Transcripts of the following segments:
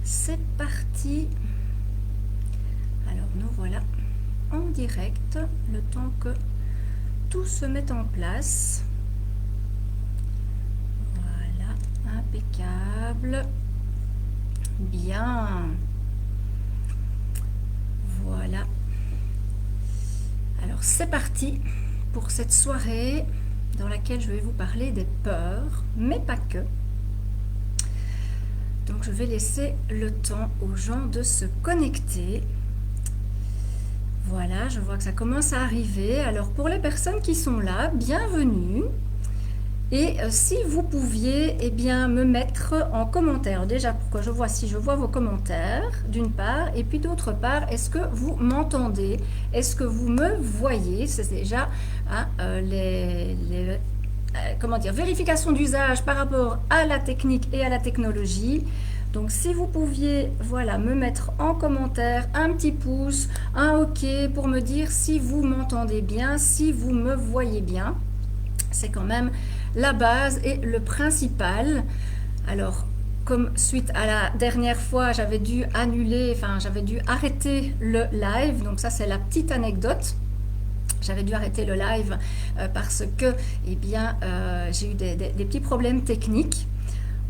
C'est parti. Alors nous voilà en direct, le temps que tout se mette en place. Voilà, impeccable. Bien. Voilà. Alors c'est parti pour cette soirée dans laquelle je vais vous parler des peurs, mais pas que. Donc je vais laisser le temps aux gens de se connecter. Voilà, je vois que ça commence à arriver. Alors pour les personnes qui sont là, bienvenue. Et si vous pouviez me mettre en commentaire, déjà pour que je vois si je vois vos commentaires, d'une part, et puis d'autre part, est-ce que vous m'entendez? Est-ce que vous me voyez? C'est déjà vérification d'usage par rapport à la technique et à la technologie. Donc si vous pouviez me mettre en commentaire un petit pouce, un OK pour me dire si vous m'entendez bien, si vous me voyez bien. C'est quand même la base et le principal. Alors, comme suite à la dernière fois, j'avais dû arrêter le live. Donc ça, c'est la petite anecdote. J'avais dû arrêter le live parce que, j'ai eu des petits problèmes techniques.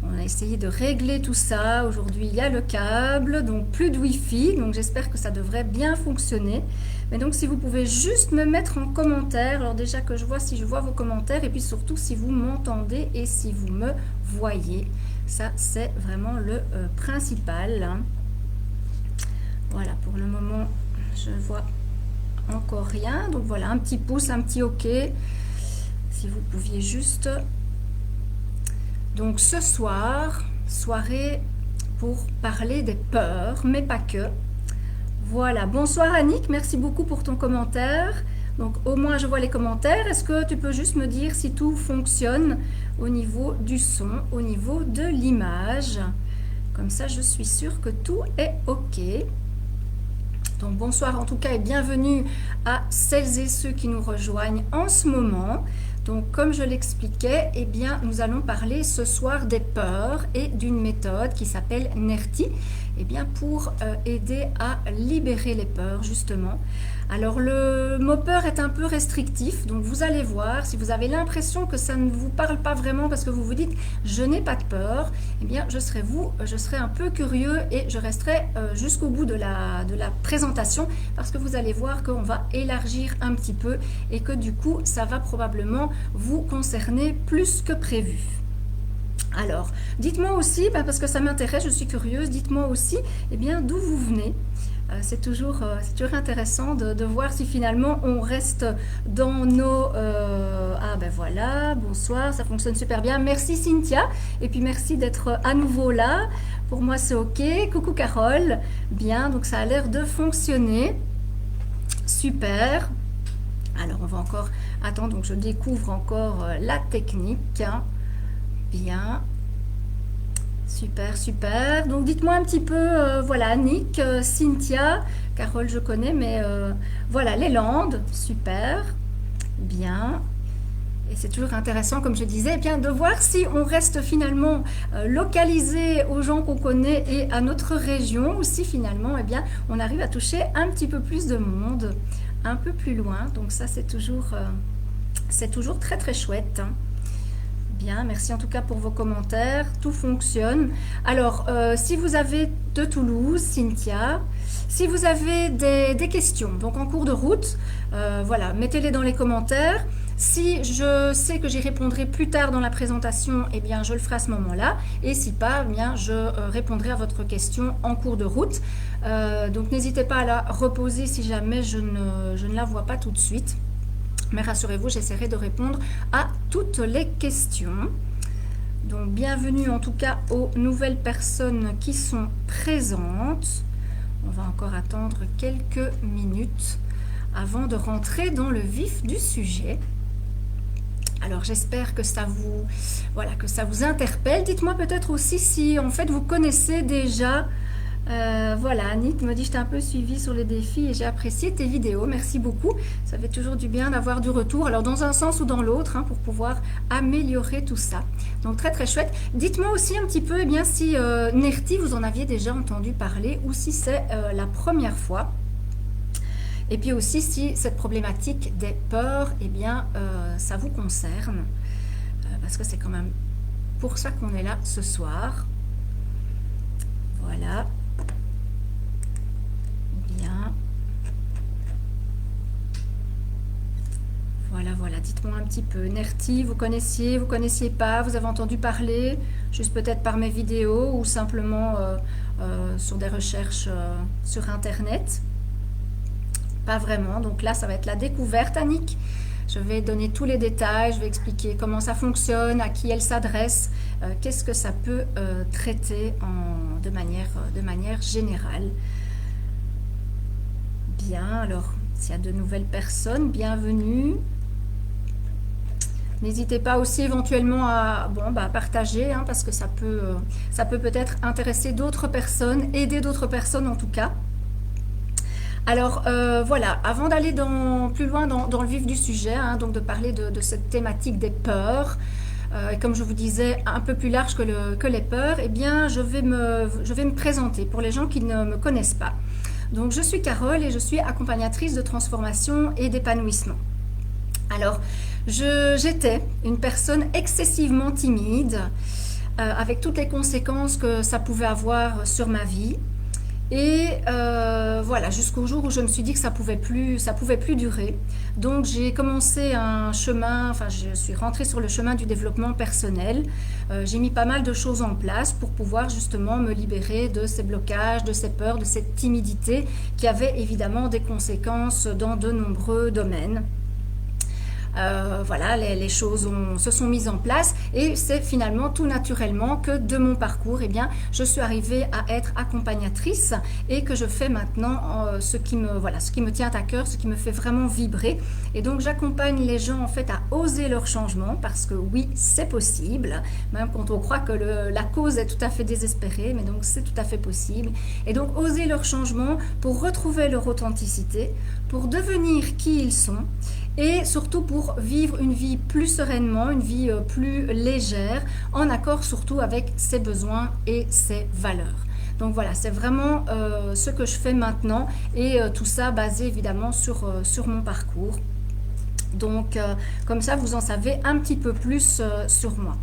On a essayé de régler tout ça. Aujourd'hui, il y a le câble, donc plus de Wi-Fi. Donc j'espère que ça devrait bien fonctionner. Mais donc si vous pouvez juste me mettre en commentaire, alors déjà que je vois si je vois vos commentaires et puis surtout si vous m'entendez et si vous me voyez. Ça, c'est vraiment le principal. Voilà, pour le moment, je vois encore rien. Donc voilà, un petit pouce, un petit OK. Si vous pouviez juste... Donc ce soir, soirée pour parler des peurs, mais pas que. Voilà, bonsoir Annick, merci beaucoup pour ton commentaire. Donc au moins je vois les commentaires. Est-ce que tu peux juste me dire si tout fonctionne au niveau du son, au niveau de l'image? Comme ça je suis sûre que tout est OK. Donc bonsoir en tout cas et bienvenue à celles et ceux qui nous rejoignent en ce moment. Donc comme je l'expliquais, nous allons parler ce soir des peurs et d'une méthode qui s'appelle NERTI, pour aider à libérer les peurs justement. Alors le mot peur est un peu restrictif, donc vous allez voir, si vous avez l'impression que ça ne vous parle pas vraiment parce que vous vous dites je n'ai pas de peur, je serai un peu curieux et je resterai jusqu'au bout de la présentation parce que vous allez voir qu'on va élargir un petit peu et que du coup ça va probablement vous concerner plus que prévu. Alors, dites-moi aussi, parce que ça m'intéresse, je suis curieuse, dites-moi aussi d'où vous venez. C'est toujours intéressant de voir si finalement on reste dans nos... voilà, bonsoir, ça fonctionne super bien. Merci Cynthia, et puis merci d'être à nouveau là. Pour moi c'est OK. Coucou Carole. Bien, donc ça a l'air de fonctionner. Super. Alors on va encore attendre, donc je découvre encore la technique. Bien. Super, super. Donc dites-moi un petit peu, Annick, Cynthia, Carole je connais, mais voilà, les Landes, super, bien. Et c'est toujours intéressant, comme je disais, de voir si on reste finalement localisé aux gens qu'on connaît et à notre région, ou si finalement, on arrive à toucher un petit peu plus de monde, un peu plus loin. Donc ça, c'est toujours très très chouette. Bien, merci en tout cas pour vos commentaires, tout fonctionne. Alors, si vous avez de Toulouse, Cynthia, si vous avez des questions, donc en cours de route, mettez-les dans les commentaires. Si je sais que j'y répondrai plus tard dans la présentation, je le ferai à ce moment-là. Et si pas, je répondrai à votre question en cours de route. Donc, n'hésitez pas à la reposer si jamais je ne la vois pas tout de suite. Mais rassurez-vous, j'essaierai de répondre à toutes les questions. Donc, bienvenue en tout cas aux nouvelles personnes qui sont présentes. On va encore attendre quelques minutes avant de rentrer dans le vif du sujet. Alors, j'espère que ça vous interpelle. Dites-moi peut-être aussi si en fait vous connaissez déjà... Annick me dit je t'ai un peu suivi sur les défis et j'ai apprécié tes vidéos, merci beaucoup, ça fait toujours du bien d'avoir du retour, alors dans un sens ou dans l'autre pour pouvoir améliorer tout ça. Donc très très chouette. Dites-moi aussi un petit peu eh bien, si NERTI, vous en aviez déjà entendu parler ou si c'est la première fois. Et puis aussi si cette problématique des peurs, eh bien, ça vous concerne. Parce que c'est quand même pour ça qu'on est là ce soir. Voilà. Bien. Voilà, voilà, dites-moi un petit peu. NERTI, vous connaissiez pas, vous avez entendu parler, juste peut-être par mes vidéos ou simplement sur des recherches sur Internet. Pas vraiment, donc là ça va être la découverte, Annick. Je vais donner tous les détails, je vais expliquer comment ça fonctionne, à qui elle s'adresse, qu'est-ce que ça peut traiter de manière générale. Bien, alors s'il y a de nouvelles personnes, bienvenue. N'hésitez pas aussi éventuellement à partager, hein, parce que ça peut peut-être intéresser d'autres personnes, aider d'autres personnes en tout cas. Alors voilà, avant d'aller plus loin dans le vif du sujet, hein, donc de parler de cette thématique des peurs, et comme je vous disais, un peu plus large que les peurs, eh bien je vais me présenter pour les gens qui ne me connaissent pas. Donc je suis Carole et je suis accompagnatrice de transformation et d'épanouissement. Alors, j'étais une personne excessivement timide, avec toutes les conséquences que ça pouvait avoir sur ma vie. Et voilà, jusqu'au jour où je me suis dit que ça pouvait plus durer. Donc j'ai commencé un chemin, enfin je suis rentrée sur le chemin du développement personnel. J'ai mis pas mal de choses en place pour pouvoir justement me libérer de ces blocages, de ces peurs, de cette timidité qui avait évidemment des conséquences dans de nombreux domaines. Voilà, les choses se sont mises en place et c'est finalement tout naturellement que de mon parcours, eh bien, je suis arrivée à être accompagnatrice et que je fais maintenant ce qui me tient à cœur, ce qui me fait vraiment vibrer. Et donc j'accompagne les gens en fait à oser leur changement parce que oui, c'est possible, même quand on croit que la cause est tout à fait désespérée, mais donc c'est tout à fait possible. Et donc oser leur changement pour retrouver leur authenticité, pour devenir qui ils sont. Et surtout pour vivre une vie plus sereinement, une vie plus légère, en accord surtout avec ses besoins et ses valeurs. Donc voilà, c'est vraiment ce que je fais maintenant et tout ça basé évidemment sur mon parcours. Donc comme ça, vous en savez un petit peu plus sur moi.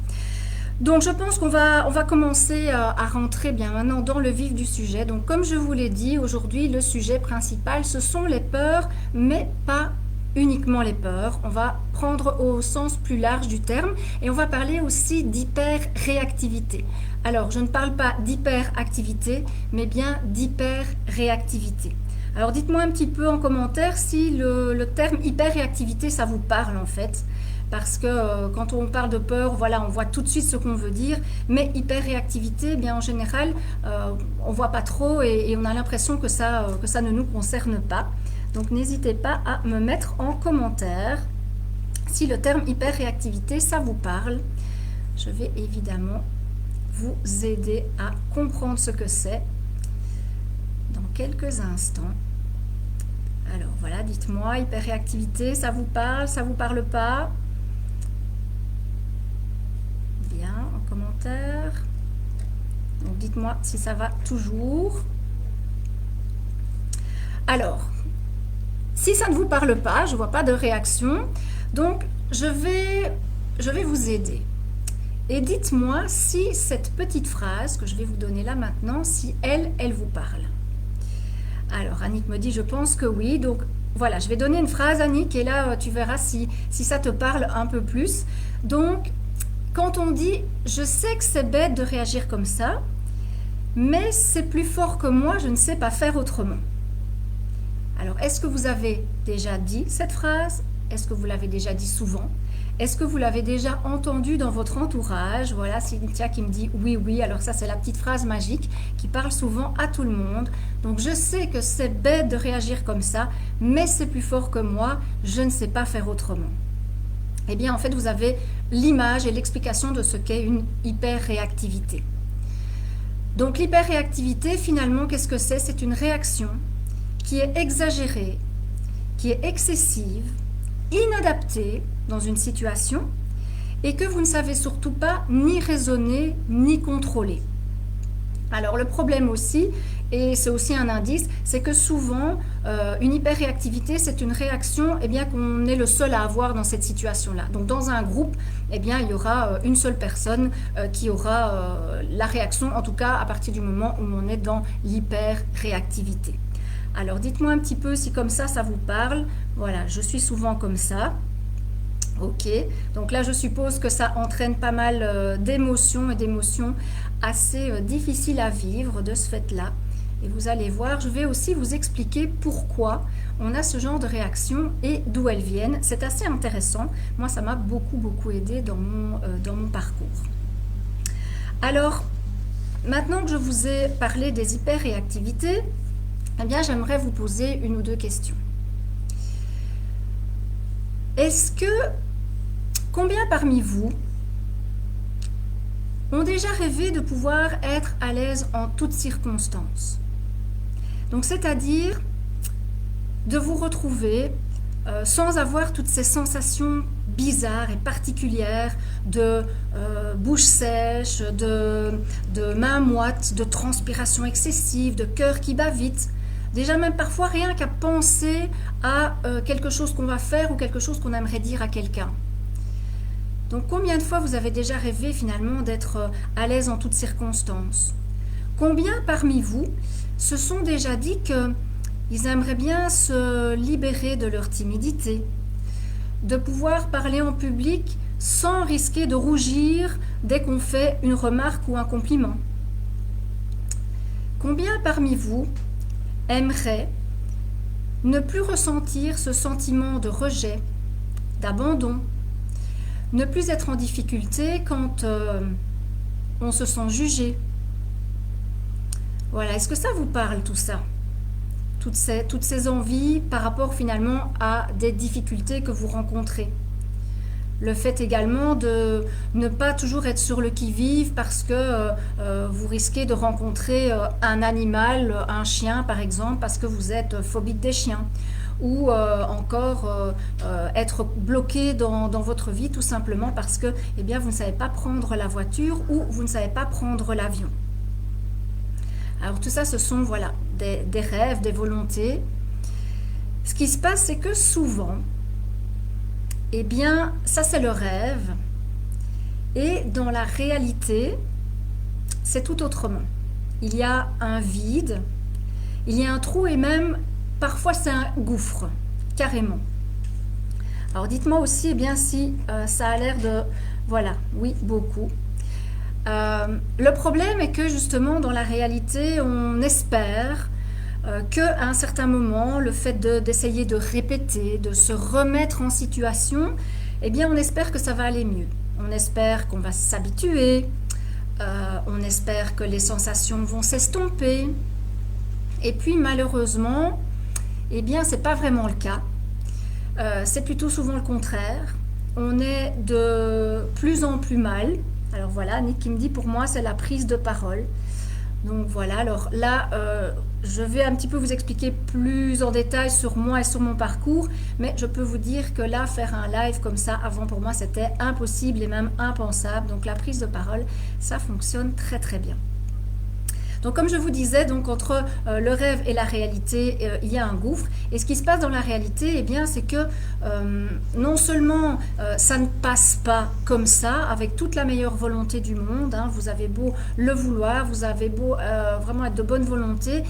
Donc je pense qu'on va commencer à rentrer bien maintenant dans le vif du sujet. Donc comme je vous l'ai dit, aujourd'hui le sujet principal, ce sont les peurs, mais pas uniquement les peurs. On va prendre au sens plus large du terme et on va parler aussi d'hyper-réactivité. Alors, je ne parle pas d'hyperactivité, mais bien d'hyper-réactivité. Alors, dites-moi un petit peu en commentaire si le terme hyper-réactivité, ça vous parle en fait. Parce que quand on parle de peur, voilà, on voit tout de suite ce qu'on veut dire, mais hyper-réactivité, eh bien en général, on ne voit pas trop et on a l'impression que ça ne nous concerne pas. Donc n'hésitez pas à me mettre en commentaire si le terme hyper-réactivité, ça vous parle. Je vais évidemment vous aider à comprendre ce que c'est dans quelques instants. Alors voilà, dites-moi, hyper-réactivité, ça vous parle pas? Bien, en commentaire. Donc dites-moi si ça va toujours. Alors, si ça ne vous parle pas, je ne vois pas de réaction, donc je vais vous aider. Et dites-moi si cette petite phrase que je vais vous donner là maintenant, si elle vous parle. Alors Annick me dit, je pense que oui, donc voilà, je vais donner une phrase Annick et là tu verras si ça te parle un peu plus. Donc, quand on dit, je sais que c'est bête de réagir comme ça, mais c'est plus fort que moi, je ne sais pas faire autrement. Alors, est-ce que vous avez déjà dit cette phrase? Est-ce que vous l'avez déjà dit souvent? Est-ce que vous l'avez déjà entendu dans votre entourage? Voilà, Cynthia qui me dit oui, oui. Alors ça, c'est la petite phrase magique qui parle souvent à tout le monde. Donc, je sais que c'est bête de réagir comme ça, mais c'est plus fort que moi, je ne sais pas faire autrement. Eh bien, en fait, vous avez l'image et l'explication de ce qu'est une hyper-réactivité. Donc, l'hyper-réactivité, finalement, qu'est-ce que c'est? C'est une réaction qui est exagérée, qui est excessive, inadaptée dans une situation et que vous ne savez surtout pas ni raisonner ni contrôler. Alors le problème aussi, et c'est aussi un indice, c'est que souvent une hyperréactivité, c'est une réaction qu'on est le seul à avoir dans cette situation-là. Donc dans un groupe, il y aura une seule personne qui aura la réaction, en tout cas à partir du moment où on est dans l'hyperréactivité. Alors dites-moi un petit peu si comme ça vous parle. Voilà, je suis souvent comme ça. Ok, donc là je suppose que ça entraîne pas mal d'émotions et d'émotions assez difficiles à vivre de ce fait-là. Et vous allez voir, je vais aussi vous expliquer pourquoi on a ce genre de réaction et d'où elles viennent. C'est assez intéressant. Moi, ça m'a beaucoup aidé dans mon parcours. Alors, maintenant que je vous ai parlé des hyperréactivités, j'aimerais vous poser une ou deux questions. Combien parmi vous ont déjà rêvé de pouvoir être à l'aise en toutes circonstances? Donc, c'est-à-dire de vous retrouver sans avoir toutes ces sensations bizarres et particulières de bouche sèche, de mains moites, de transpiration excessive, de cœur qui bat vite. Déjà même parfois rien qu'à penser à quelque chose qu'on va faire ou quelque chose qu'on aimerait dire à quelqu'un. Donc combien de fois vous avez déjà rêvé finalement d'être à l'aise en toutes circonstances? Combien parmi vous se sont déjà dit qu'ils aimeraient bien se libérer de leur timidité, de pouvoir parler en public sans risquer de rougir dès qu'on fait une remarque ou un compliment? Combien parmi vous aimeraient ne plus ressentir ce sentiment de rejet, d'abandon, ne plus être en difficulté quand on se sent jugé? Voilà, est-ce que ça vous parle tout ça? Toutes ces envies par rapport finalement à des difficultés que vous rencontrez. Le fait également de ne pas toujours être sur le qui-vive parce que vous risquez de rencontrer un animal, un chien par exemple, parce que vous êtes phobique des chiens. Ou encore être bloqué dans votre vie tout simplement parce que vous ne savez pas prendre la voiture ou vous ne savez pas prendre l'avion. Alors tout ça, ce sont des rêves, des volontés. Ce qui se passe, c'est que souvent, ça c'est le rêve. Et dans la réalité, c'est tout autrement. Il y a un vide, il y a un trou et même, parfois c'est un gouffre, carrément. Alors dites-moi aussi si ça a l'air de... Voilà, oui, beaucoup. Le problème est que justement dans la réalité on espère qu'à un certain moment le fait d'essayer de répéter, de se remettre en situation, on espère que ça va aller mieux, on espère qu'on va s'habituer, on espère que les sensations vont s'estomper et puis malheureusement c'est pas vraiment le cas, c'est plutôt souvent le contraire, on est de plus en plus mal. Alors voilà, Nick qui me dit pour moi c'est la prise de parole. Donc voilà, alors là je vais un petit peu vous expliquer plus en détail sur moi et sur mon parcours, mais je peux vous dire que là faire un live comme ça avant pour moi c'était impossible et même impensable. Donc la prise de parole ça fonctionne très bien. Donc comme je vous disais, entre le rêve et la réalité, il y a un gouffre. Et ce qui se passe dans la réalité, c'est que non seulement ça ne passe pas comme ça, avec toute la meilleure volonté du monde, hein, vous avez beau le vouloir, vous avez beau vraiment être de bonne volonté,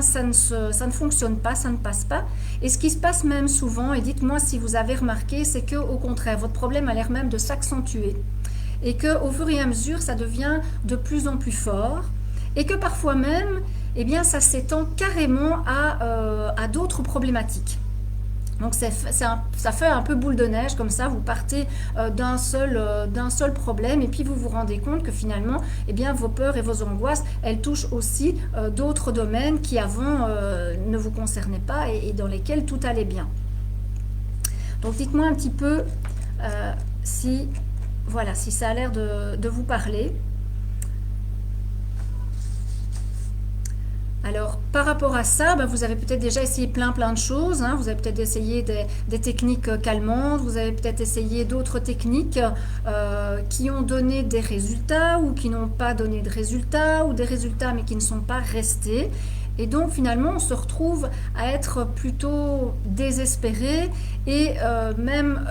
ça ne fonctionne pas, ça ne passe pas. Et ce qui se passe même souvent, et dites-moi si vous avez remarqué, c'est qu'au contraire, votre problème a l'air même de s'accentuer. Et qu'au fur et à mesure, ça devient de plus en plus fort. Et que parfois même, ça s'étend carrément à d'autres problématiques. Donc ça fait un peu boule de neige comme ça, vous partez d'un seul problème et puis vous vous rendez compte que finalement, vos peurs et vos angoisses, elles touchent aussi d'autres domaines qui avant ne vous concernaient pas et dans lesquels tout allait bien. Donc dites-moi un petit peu si ça a l'air de vous parler. Alors, par rapport à ça, vous avez peut-être déjà essayé plein de choses, hein. Vous avez peut-être essayé des techniques calmantes, vous avez peut-être essayé d'autres techniques qui ont donné des résultats ou qui n'ont pas donné de résultats, ou des résultats mais qui ne sont pas restés. Et donc finalement, on se retrouve à être plutôt désespéré et même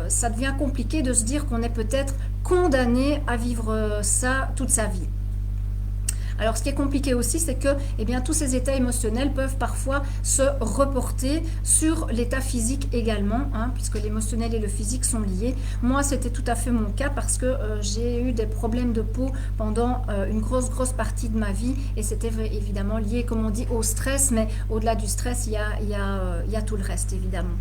ça devient compliqué de se dire qu'on est peut-être condamné à vivre ça toute sa vie. Alors ce qui est compliqué aussi, c'est que tous ces états émotionnels peuvent parfois se reporter sur l'état physique également, hein, puisque l'émotionnel et le physique sont liés. Moi, c'était tout à fait mon cas parce que j'ai eu des problèmes de peau pendant une grosse partie de ma vie, et c'était évidemment lié, comme on dit, au stress, mais au-delà du stress, il y a tout le reste, évidemment.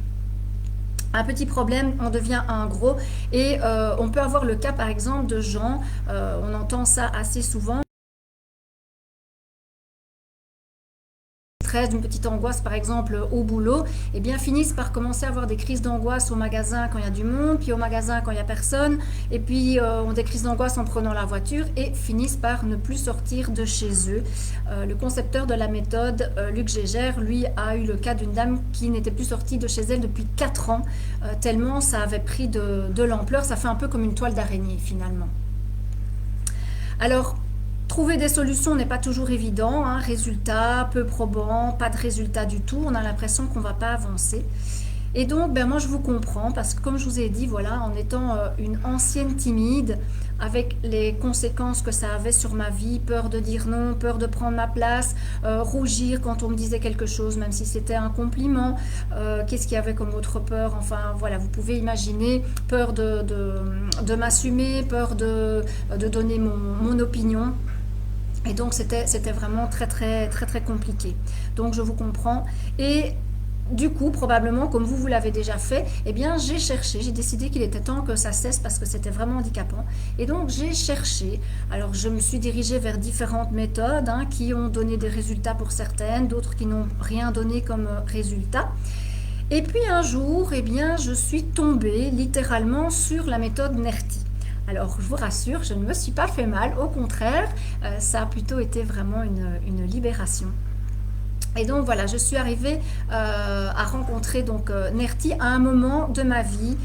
Un petit problème, on devient un gros, et on peut avoir le cas, par exemple, de gens, on entend ça assez souvent, d'une petite angoisse par exemple au boulot, finissent par commencer à avoir des crises d'angoisse au magasin quand il y a du monde, puis au magasin quand il n'y a personne, et puis ont des crises d'angoisse en prenant la voiture et finissent par ne plus sortir de chez eux. Le concepteur de la méthode, Luc Gégère, lui a eu le cas d'une dame qui n'était plus sortie de chez elle depuis 4 ans, tellement ça avait pris de l'ampleur. Ça fait un peu comme une toile d'araignée finalement. Alors, trouver des solutions n'est pas toujours évident, hein. Résultat peu probant, pas de résultat du tout, on a l'impression qu'on ne va pas avancer. Et donc, moi je vous comprends, parce que comme je vous ai dit, voilà, en étant une ancienne timide, avec les conséquences que ça avait sur ma vie, peur de dire non, peur de prendre ma place, rougir quand on me disait quelque chose, même si c'était un compliment, qu'est-ce qu'il y avait comme autre peur, enfin voilà, vous pouvez imaginer, peur de m'assumer, peur de donner mon opinion. Et donc c'était vraiment très compliqué. Donc je vous comprends. Et du coup, probablement, comme vous l'avez déjà fait, j'ai cherché, j'ai décidé qu'il était temps que ça cesse parce que c'était vraiment handicapant. Et donc j'ai cherché. Alors je me suis dirigée vers différentes méthodes, hein, qui ont donné des résultats pour certaines, d'autres qui n'ont rien donné comme résultat. Et puis un jour, je suis tombée littéralement sur la méthode NERTI. Alors, je vous rassure, je ne me suis pas fait mal, au contraire, ça a plutôt été vraiment une libération. Et donc voilà, je suis arrivée à rencontrer donc NERTI à un moment de ma vie.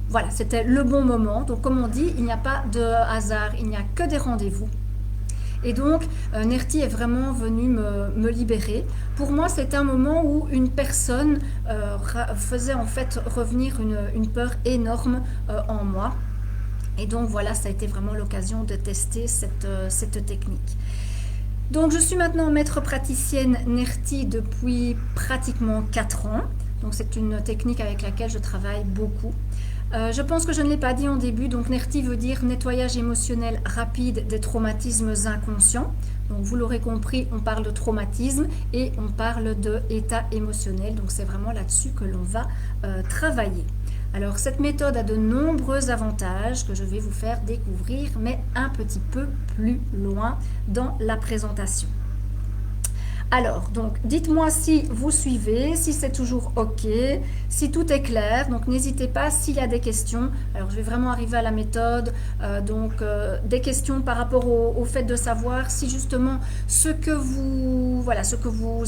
Voilà, c'était le bon moment. Donc comme on dit, il n'y a pas de hasard, il n'y a que des rendez-vous. Et donc, NERTI est vraiment venu me libérer. Pour moi, c'était un moment où une personne faisait en fait revenir une peur énorme en moi. Et donc voilà, ça a été vraiment l'occasion de tester cette technique. Donc je suis maintenant maître praticienne NERTI depuis pratiquement 4 ans. Donc c'est une technique avec laquelle je travaille beaucoup. Je pense que je ne l'ai pas dit en début, donc NERTI veut dire nettoyage émotionnel rapide des traumatismes inconscients. Donc vous l'aurez compris, on parle de traumatisme et on parle d'état émotionnel. Donc c'est vraiment là-dessus que l'on va travailler. Alors cette méthode a de nombreux avantages que je vais vous faire découvrir, mais un petit peu plus loin dans la présentation. Alors, donc, dites-moi si vous suivez, si c'est toujours OK, si tout est clair. Donc, n'hésitez pas s'il y a des questions. Alors, je vais vraiment arriver à la méthode. Des questions par rapport au fait de savoir si justement ce que vous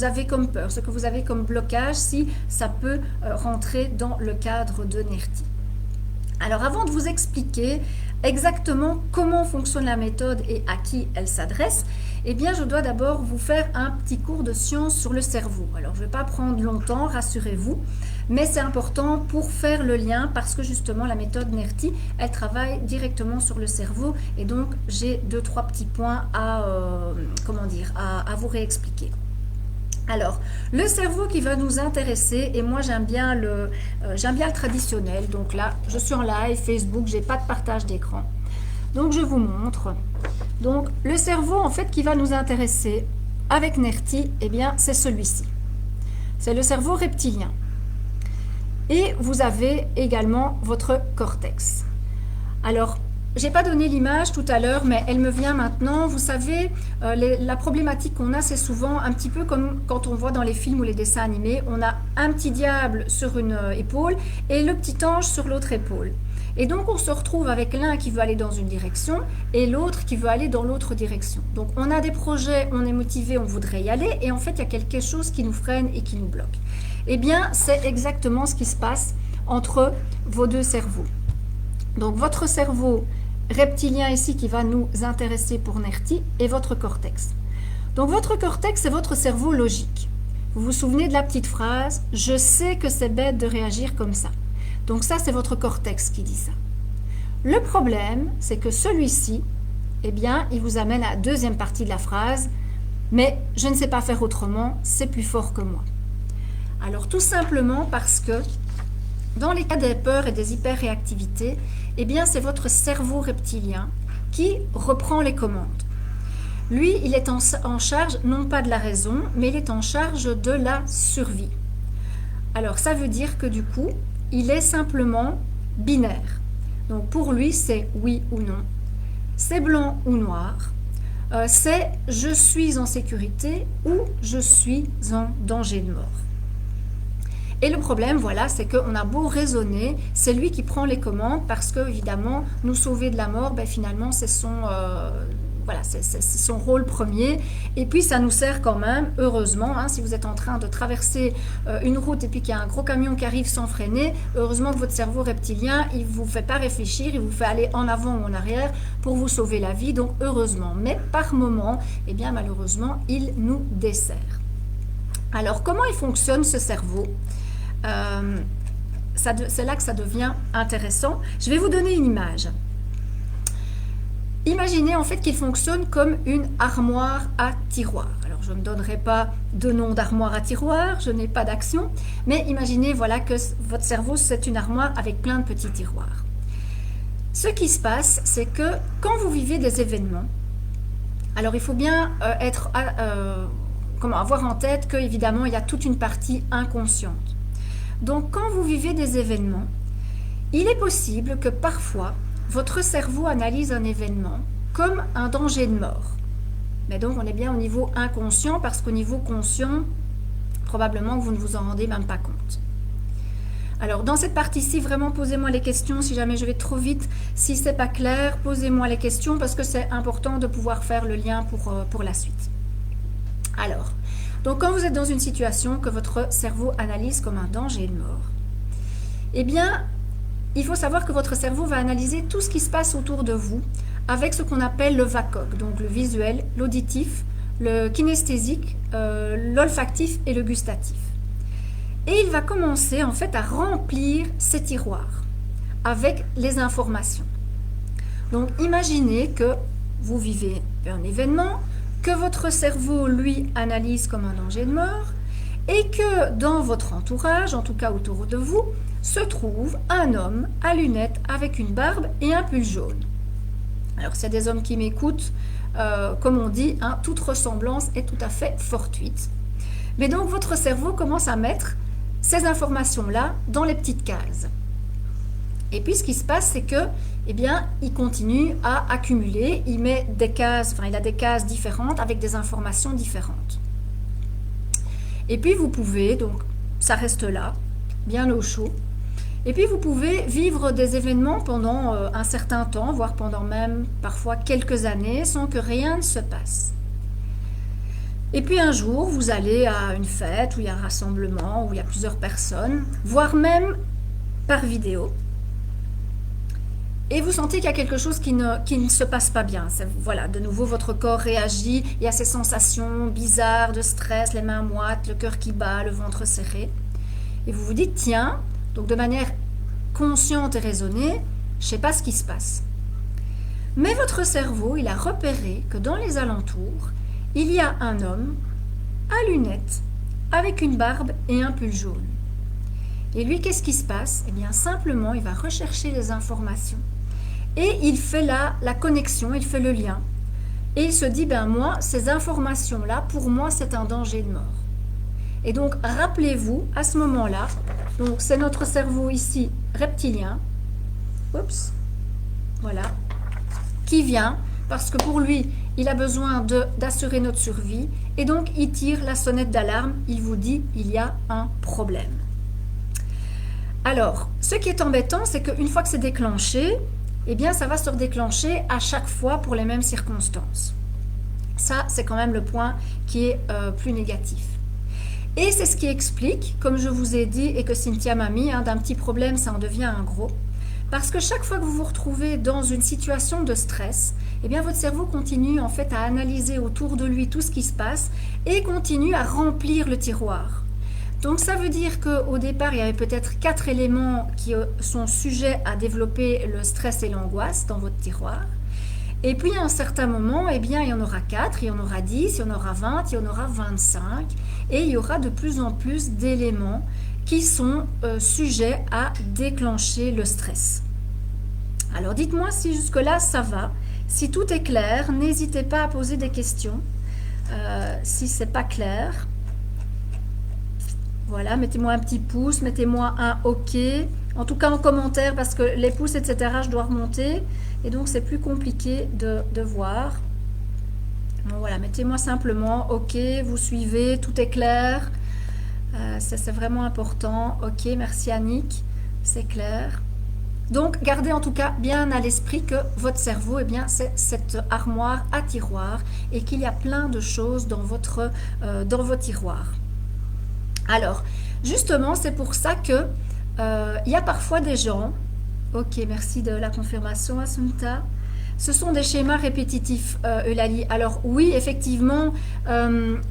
avez comme peur, ce que vous avez comme blocage, si ça peut rentrer dans le cadre de NERTI. Alors, avant de vous expliquer exactement comment fonctionne la méthode et à qui elle s'adresse, je dois d'abord vous faire un petit cours de science sur le cerveau. Alors, je ne vais pas prendre longtemps, rassurez-vous, mais c'est important pour faire le lien parce que justement, la méthode NERTI, elle travaille directement sur le cerveau et donc, j'ai 2-3 petits points à vous réexpliquer. Alors, le cerveau qui va nous intéresser, et moi j'aime bien le traditionnel, donc là je suis en live, Facebook, j'ai pas de partage d'écran, donc je vous montre. Donc le cerveau en fait qui va nous intéresser avec NERTI, c'est celui-ci, c'est le cerveau reptilien. Et vous avez également votre cortex. Alors, j'ai pas donné l'image tout à l'heure, mais elle me vient maintenant. Vous savez, la problématique qu'on a, c'est souvent un petit peu comme quand on voit dans les films ou les dessins animés, on a un petit diable sur une épaule et le petit ange sur l'autre épaule. Et donc on se retrouve avec l'un qui veut aller dans une direction et l'autre qui veut aller dans l'autre direction. Donc on a des projets, on est motivé, on voudrait y aller, et en fait il y a quelque chose qui nous freine et qui nous bloque. Eh bien c'est exactement ce qui se passe entre vos deux cerveaux. Donc votre cerveau reptilien ici qui va nous intéresser pour Nerti et votre cortex. Donc votre cortex c'est votre cerveau logique. Vous vous souvenez de la petite phrase « Je sais que c'est bête de réagir comme ça ». Donc ça, c'est votre cortex qui dit ça. Le problème, c'est que celui-ci, eh bien, il vous amène à la deuxième partie de la phrase « Mais je ne sais pas faire autrement, c'est plus fort que moi ». Alors tout simplement parce que dans les cas des peurs et des hyperréactivités, eh bien, c'est votre cerveau reptilien qui reprend les commandes. Lui, il est en charge non pas de la raison, mais il est en charge de la survie. Alors ça veut dire que du coup, il est simplement binaire. Donc pour lui, c'est oui ou non, c'est blanc ou noir, c'est je suis en sécurité ou je suis en danger de mort. Et le problème, voilà, c'est qu'on a beau raisonner, c'est lui qui prend les commandes parce que, évidemment, nous sauver de la mort, ben, finalement, c'est son rôle premier. Et puis, ça nous sert quand même, heureusement, hein, si vous êtes en train de traverser une route et puis qu'il y a un gros camion qui arrive sans freiner, heureusement que votre cerveau reptilien, il ne vous fait pas réfléchir, il vous fait aller en avant ou en arrière pour vous sauver la vie, donc heureusement. Mais par moment, eh bien, malheureusement, il nous dessert. Alors, comment il fonctionne ce cerveau ? C'est là que ça devient intéressant. Je vais vous donner une image. Imaginez en fait qu'il fonctionne comme une armoire à tiroir. Alors je ne donnerai pas de nom d'armoire à tiroir, je n'ai pas d'action, mais imaginez voilà que votre cerveau c'est une armoire avec plein de petits tiroirs. Ce qui se passe, c'est que quand vous vivez des événements, alors il faut bien avoir en tête qu'évidemment il y a toute une partie inconsciente. Donc quand vous vivez des événements, il est possible que parfois votre cerveau analyse un événement comme un danger de mort. Mais donc on est bien au niveau inconscient parce qu'au niveau conscient, probablement que vous ne vous en rendez même pas compte. Alors dans cette partie-ci, vraiment posez-moi les questions si jamais je vais trop vite. Si ce n'est pas clair, posez-moi les questions parce que c'est important de pouvoir faire le lien pour la suite. Alors, donc quand vous êtes dans une situation que votre cerveau analyse comme un danger de mort, eh bien, il faut savoir que votre cerveau va analyser tout ce qui se passe autour de vous avec ce qu'on appelle le VACOG, donc le visuel, l'auditif, le kinesthésique, l'olfactif et le gustatif. Et il va commencer en fait à remplir ces tiroirs avec les informations. Donc imaginez que vous vivez un événement, que votre cerveau, lui, analyse comme un danger de mort et que dans votre entourage, en tout cas autour de vous, se trouve un homme à lunettes avec une barbe et un pull jaune. Alors, s'il y a des hommes qui m'écoutent, comme on dit, hein, toute ressemblance est tout à fait fortuite. Mais donc, votre cerveau commence à mettre ces informations-là dans les petites cases. Et puis, ce qui se passe, c'est que, eh bien, il continue à accumuler, il met des cases, enfin, il a des cases différentes avec des informations différentes. Et puis, vous pouvez, donc, ça reste là, bien au chaud. Et puis, vous pouvez vivre des événements pendant un certain temps, voire pendant même parfois quelques années, sans que rien ne se passe. Et puis, un jour, vous allez à une fête où il y a un rassemblement, où il y a plusieurs personnes, voire même par vidéo. Et vous sentez qu'il y a quelque chose qui ne se passe pas bien. Voilà, de nouveau, votre corps réagit, il y a ces sensations bizarres de stress, les mains moites, le cœur qui bat, le ventre serré. Et vous vous dites, tiens, donc de manière consciente et raisonnée, je ne sais pas ce qui se passe. Mais votre cerveau, il a repéré que dans les alentours, il y a un homme à lunettes, avec une barbe et un pull jaune. Et lui, qu'est-ce qui se passe? Eh bien, simplement, il va rechercher les informations. Et il fait la connexion, il fait le lien. Et il se dit, ben moi, ces informations-là, pour moi, c'est un danger de mort. Et donc, rappelez-vous, à ce moment-là, donc c'est notre cerveau ici, reptilien, oups, voilà, qui vient, parce que pour lui, il a besoin d'assurer notre survie, et donc il tire la sonnette d'alarme, il vous dit, il y a un problème. Alors, Ce qui est embêtant, c'est qu'une fois que c'est déclenché, eh bien, ça va se redéclencher à chaque fois pour les mêmes circonstances. Ça, c'est quand même le point qui est plus négatif. Et c'est ce qui explique, comme je vous ai dit et que Cynthia m'a mis, d'un petit problème, ça en devient un gros. Parce que chaque fois que vous vous retrouvez dans une situation de stress, eh bien votre cerveau continue en fait à analyser autour de lui tout ce qui se passe et continue à remplir le tiroir. Donc ça veut dire qu'au départ, il y avait peut-être 4 éléments qui sont sujets à développer le stress et l'angoisse dans votre tiroir. Et puis à un certain moment, eh bien, il y en aura 4, il y en aura 10, il y en aura 20, il y en aura 25. Et il y aura de plus en plus d'éléments qui sont sujets à déclencher le stress. Alors dites-moi si jusque-là ça va. Si tout est clair, n'hésitez pas à poser des questions. Si c'est pas clair, voilà, mettez-moi un petit pouce, mettez-moi un OK. En tout cas en commentaire parce que les pouces, etc., je dois remonter. Et donc c'est plus compliqué de voir. Donc voilà, mettez-moi simplement OK, vous suivez, tout est clair. Ça c'est vraiment important. OK, merci Annick, c'est clair. Donc gardez en tout cas bien à l'esprit que votre cerveau, eh bien, c'est cette armoire à tiroir et qu'il y a plein de choses dans vos tiroirs. Alors, justement, c'est pour ça que il y a parfois des gens, ok, merci de la confirmation Assunta, ce sont des schémas répétitifs, Eulalie. Alors oui, effectivement,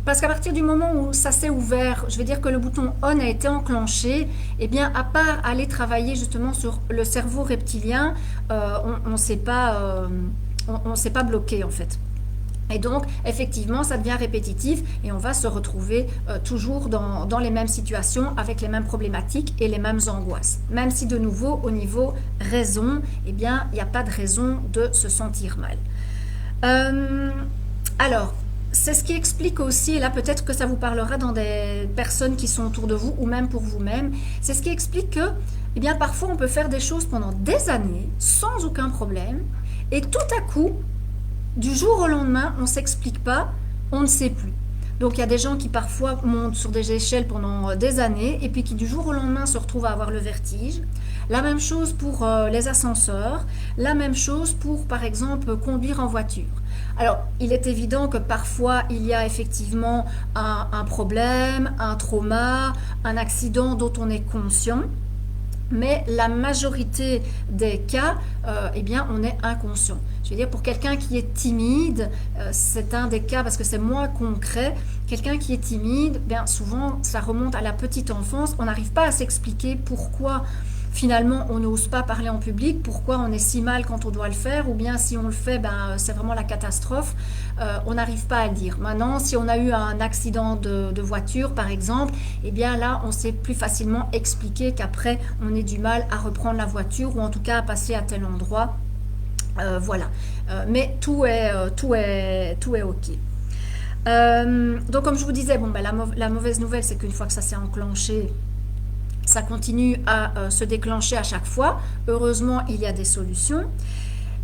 parce qu'à partir du moment où ça s'est ouvert, je veux dire que le bouton on a été enclenché, eh bien, à part aller travailler justement sur le cerveau reptilien, on ne s'est pas bloqué en fait. Et donc, effectivement, ça devient répétitif et on va se retrouver toujours dans les mêmes situations avec les mêmes problématiques et les mêmes angoisses. Même si, de nouveau, au niveau raison, eh bien, il n'y a pas de raison de se sentir mal. Alors, c'est ce qui explique aussi, et là peut-être que ça vous parlera dans des personnes qui sont autour de vous ou même pour vous-même, c'est ce qui explique que, eh bien, parfois on peut faire des choses pendant des années sans aucun problème et tout à coup, du jour au lendemain, on ne s'explique pas, on ne sait plus. Donc il y a des gens qui parfois montent sur des échelles pendant des années et puis qui du jour au lendemain se retrouvent à avoir le vertige. La même chose pour les ascenseurs, la même chose pour par exemple conduire en voiture. Alors il est évident que parfois il y a effectivement un problème, un trauma, un accident dont on est conscient. Mais la majorité des cas, eh bien, on est inconscient. Je veux dire, pour quelqu'un qui est timide, c'est un des cas parce que c'est moins concret. Quelqu'un qui est timide, bien souvent, ça remonte à la petite enfance. On n'arrive pas à s'expliquer pourquoi finalement on n'ose pas parler en public, pourquoi on est si mal quand on doit le faire, ou bien si on le fait, ben, c'est vraiment la catastrophe, on n'arrive pas à le dire. Maintenant, si on a eu un accident de voiture par exemple, eh bien là on sait plus facilement expliquer qu'après on ait du mal à reprendre la voiture ou en tout cas à passer à tel endroit. Voilà, mais tout est ok. Donc comme je vous disais, bon, ben, la mauvaise nouvelle c'est qu'une fois que ça s'est enclenché, ça continue à se déclencher à chaque fois. Heureusement, il y a des solutions.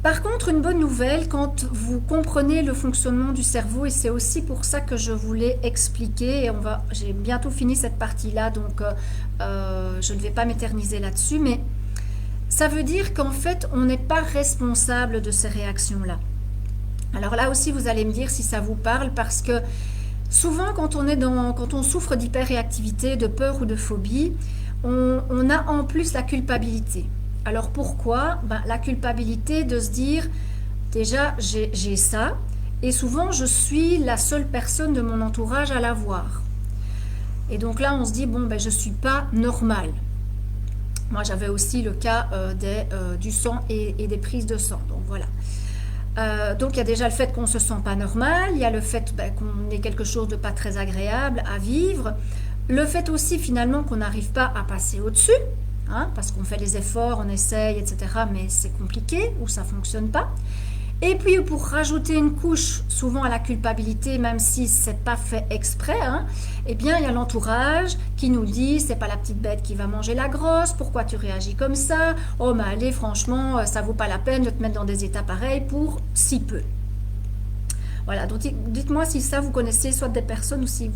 Par contre, une bonne nouvelle, quand vous comprenez le fonctionnement du cerveau, et c'est aussi pour ça que je voulais expliquer, et j'ai bientôt fini cette partie-là, donc je ne vais pas m'éterniser là-dessus, mais ça veut dire qu'en fait, on n'est pas responsable de ces réactions-là. Alors là aussi, vous allez me dire si ça vous parle, parce que souvent, quand on souffre d'hyperréactivité, de peur ou de phobie, on a en plus la culpabilité. Alors pourquoi? La culpabilité de se dire, déjà j'ai ça, et souvent je suis la seule personne de mon entourage à l'avoir. Et donc là on se dit, bon, je ne suis pas normale. Moi j'avais aussi le cas du sang et des prises de sang, donc voilà. Donc il y a déjà le fait qu'on ne se sent pas normal, il y a le fait qu'on ait quelque chose de pas très agréable à vivre, le fait aussi finalement qu'on n'arrive pas à passer au-dessus, parce qu'on fait les efforts, on essaye, etc., mais c'est compliqué ou ça ne fonctionne pas. Et puis pour rajouter une couche souvent à la culpabilité, même si ce n'est pas fait exprès, eh bien il y a l'entourage qui nous dit c'est pas la petite bête qui va manger la grosse, pourquoi tu réagis comme ça, oh mais allez franchement ça vaut pas la peine de te mettre dans des états pareils pour si peu. Voilà, donc dites-moi si ça vous connaissez soit des personnes ou si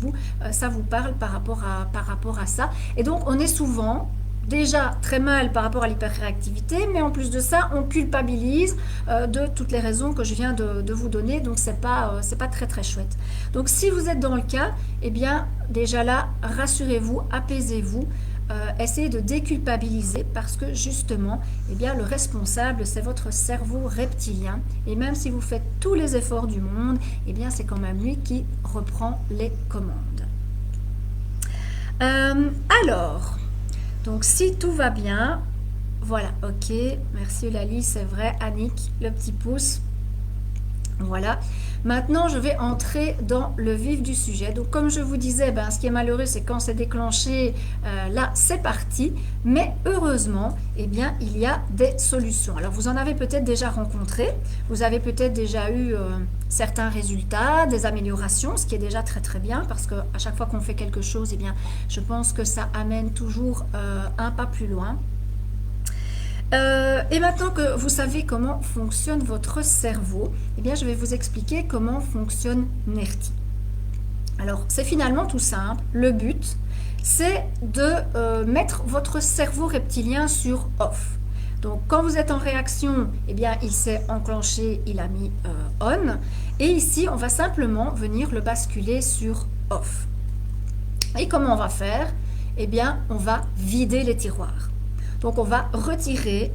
ça vous parle par rapport à ça. Et donc on est souvent, déjà très mal par rapport à l'hyperréactivité, mais en plus de ça, on culpabilise de toutes les raisons que je viens de vous donner, donc c'est pas très très chouette. Donc si vous êtes dans le cas, eh bien déjà là, rassurez-vous, apaisez-vous, essayez de déculpabiliser parce que justement, eh bien le responsable, c'est votre cerveau reptilien, et même si vous faites tous les efforts du monde, eh bien c'est quand même lui qui reprend les commandes. Alors, donc si tout va bien, voilà, ok, merci Eulalie, c'est vrai, Annick, le petit pouce, voilà. Maintenant, je vais entrer dans le vif du sujet. Donc, comme je vous disais, ce qui est malheureux, c'est quand c'est déclenché, là, c'est parti. Mais heureusement, eh bien, il y a des solutions. Alors, vous en avez peut-être déjà rencontré. Vous avez peut-être déjà eu certains résultats, des améliorations, ce qui est déjà très, très bien. Parce qu'à chaque fois qu'on fait quelque chose, eh bien, je pense que ça amène toujours un pas plus loin. Et maintenant que vous savez comment fonctionne votre cerveau, eh bien, je vais vous expliquer comment fonctionne NERTI. Alors, c'est finalement tout simple. Le but, c'est de mettre votre cerveau reptilien sur off. Donc, quand vous êtes en réaction, eh bien, il s'est enclenché, il a mis on. Et ici, on va simplement venir le basculer sur off. Et comment on va faire? Eh bien, on va vider les tiroirs. Donc on va retirer,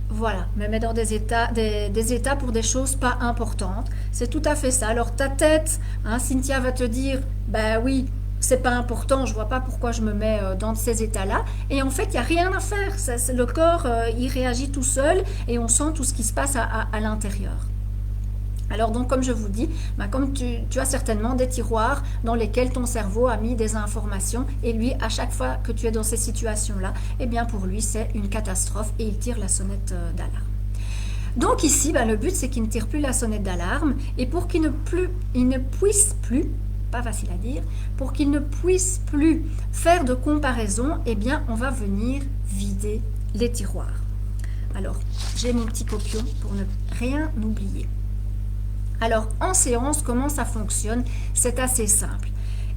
voilà, me mettre dans des états pour des choses pas importantes. C'est tout à fait ça. Alors ta tête, Cynthia va te dire, ben oui, c'est pas important, je vois pas pourquoi je me mets dans ces états-là. Et en fait, il n'y a rien à faire. Le corps, il réagit tout seul et on sent tout ce qui se passe à l'intérieur. Alors donc comme je vous dis, comme tu as certainement des tiroirs dans lesquels ton cerveau a mis des informations et lui à chaque fois que tu es dans ces situations-là, eh bien pour lui c'est une catastrophe et il tire la sonnette d'alarme. Donc ici, le but c'est qu'il ne tire plus la sonnette d'alarme et pour qu'il ne puisse plus, pas facile à dire, pour qu'il ne puisse plus faire de comparaison, eh bien on va venir vider les tiroirs. Alors j'ai mon petit copion pour ne rien oublier. Alors, en séance, comment ça fonctionne? C'est assez simple.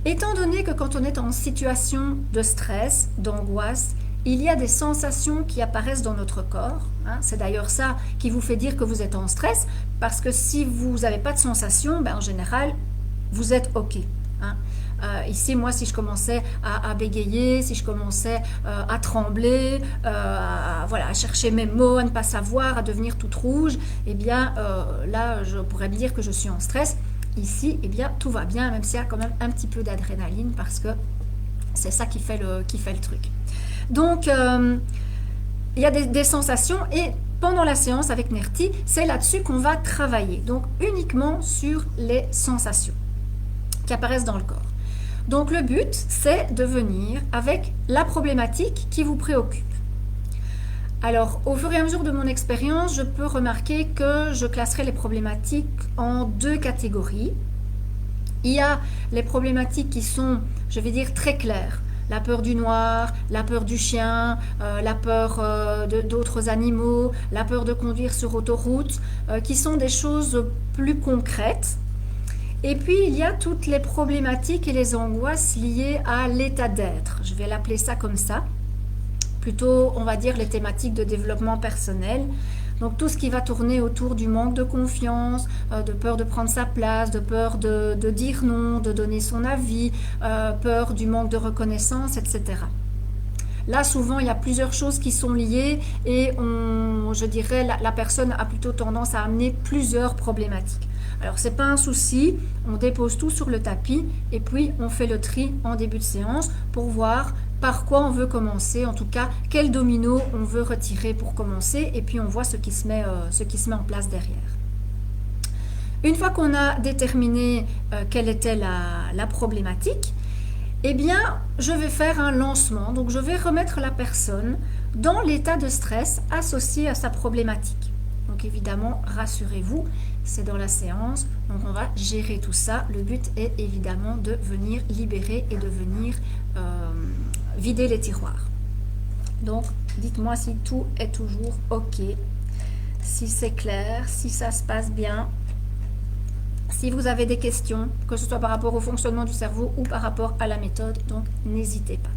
Étant donné que quand on est en situation de stress, d'angoisse, il y a des sensations qui apparaissent dans notre corps. C'est d'ailleurs ça qui vous fait dire que vous êtes en stress, parce que si vous n'avez pas de sensations, en général, vous êtes OK. Ici, moi, si je commençais à bégayer, si je commençais à trembler, à chercher mes mots, à ne pas savoir, à devenir toute rouge, eh bien, là, je pourrais me dire que je suis en stress. Ici, eh bien, tout va bien, même s'il y a quand même un petit peu d'adrénaline, parce que c'est ça qui fait le truc. Donc, il y a des sensations et pendant la séance avec NERTI, c'est là-dessus qu'on va travailler. Donc, uniquement sur les sensations qui apparaissent dans le corps. Donc le but, c'est de venir avec la problématique qui vous préoccupe. Alors, au fur et à mesure de mon expérience, je peux remarquer que je classerai les problématiques en deux catégories. Il y a les problématiques qui sont, je vais dire, très claires. La peur du noir, la peur du chien, la peur d'autres animaux, la peur de conduire sur autoroute, qui sont des choses plus concrètes. Et puis, il y a toutes les problématiques et les angoisses liées à l'état d'être. Je vais l'appeler ça comme ça. Plutôt, on va dire, les thématiques de développement personnel. Donc, tout ce qui va tourner autour du manque de confiance, de peur de prendre sa place, de peur de dire non, de donner son avis, peur du manque de reconnaissance, etc. Là, souvent, il y a plusieurs choses qui sont liées et je dirais, la personne a plutôt tendance à amener plusieurs problématiques. Alors, ce n'est pas un souci, on dépose tout sur le tapis et puis on fait le tri en début de séance pour voir par quoi on veut commencer, en tout cas, quel domino on veut retirer pour commencer et puis on voit ce qui se met en place derrière. Une fois qu'on a déterminé quelle était la problématique, eh bien, je vais faire un lancement. Donc, je vais remettre la personne dans l'état de stress associé à sa problématique. Donc, évidemment, rassurez-vous, c'est dans la séance. Donc, on va gérer tout ça. Le but est évidemment de venir libérer et de venir vider les tiroirs. Donc, dites-moi si tout est toujours OK, si c'est clair, si ça se passe bien. Si vous avez des questions, que ce soit par rapport au fonctionnement du cerveau ou par rapport à la méthode, donc n'hésitez pas.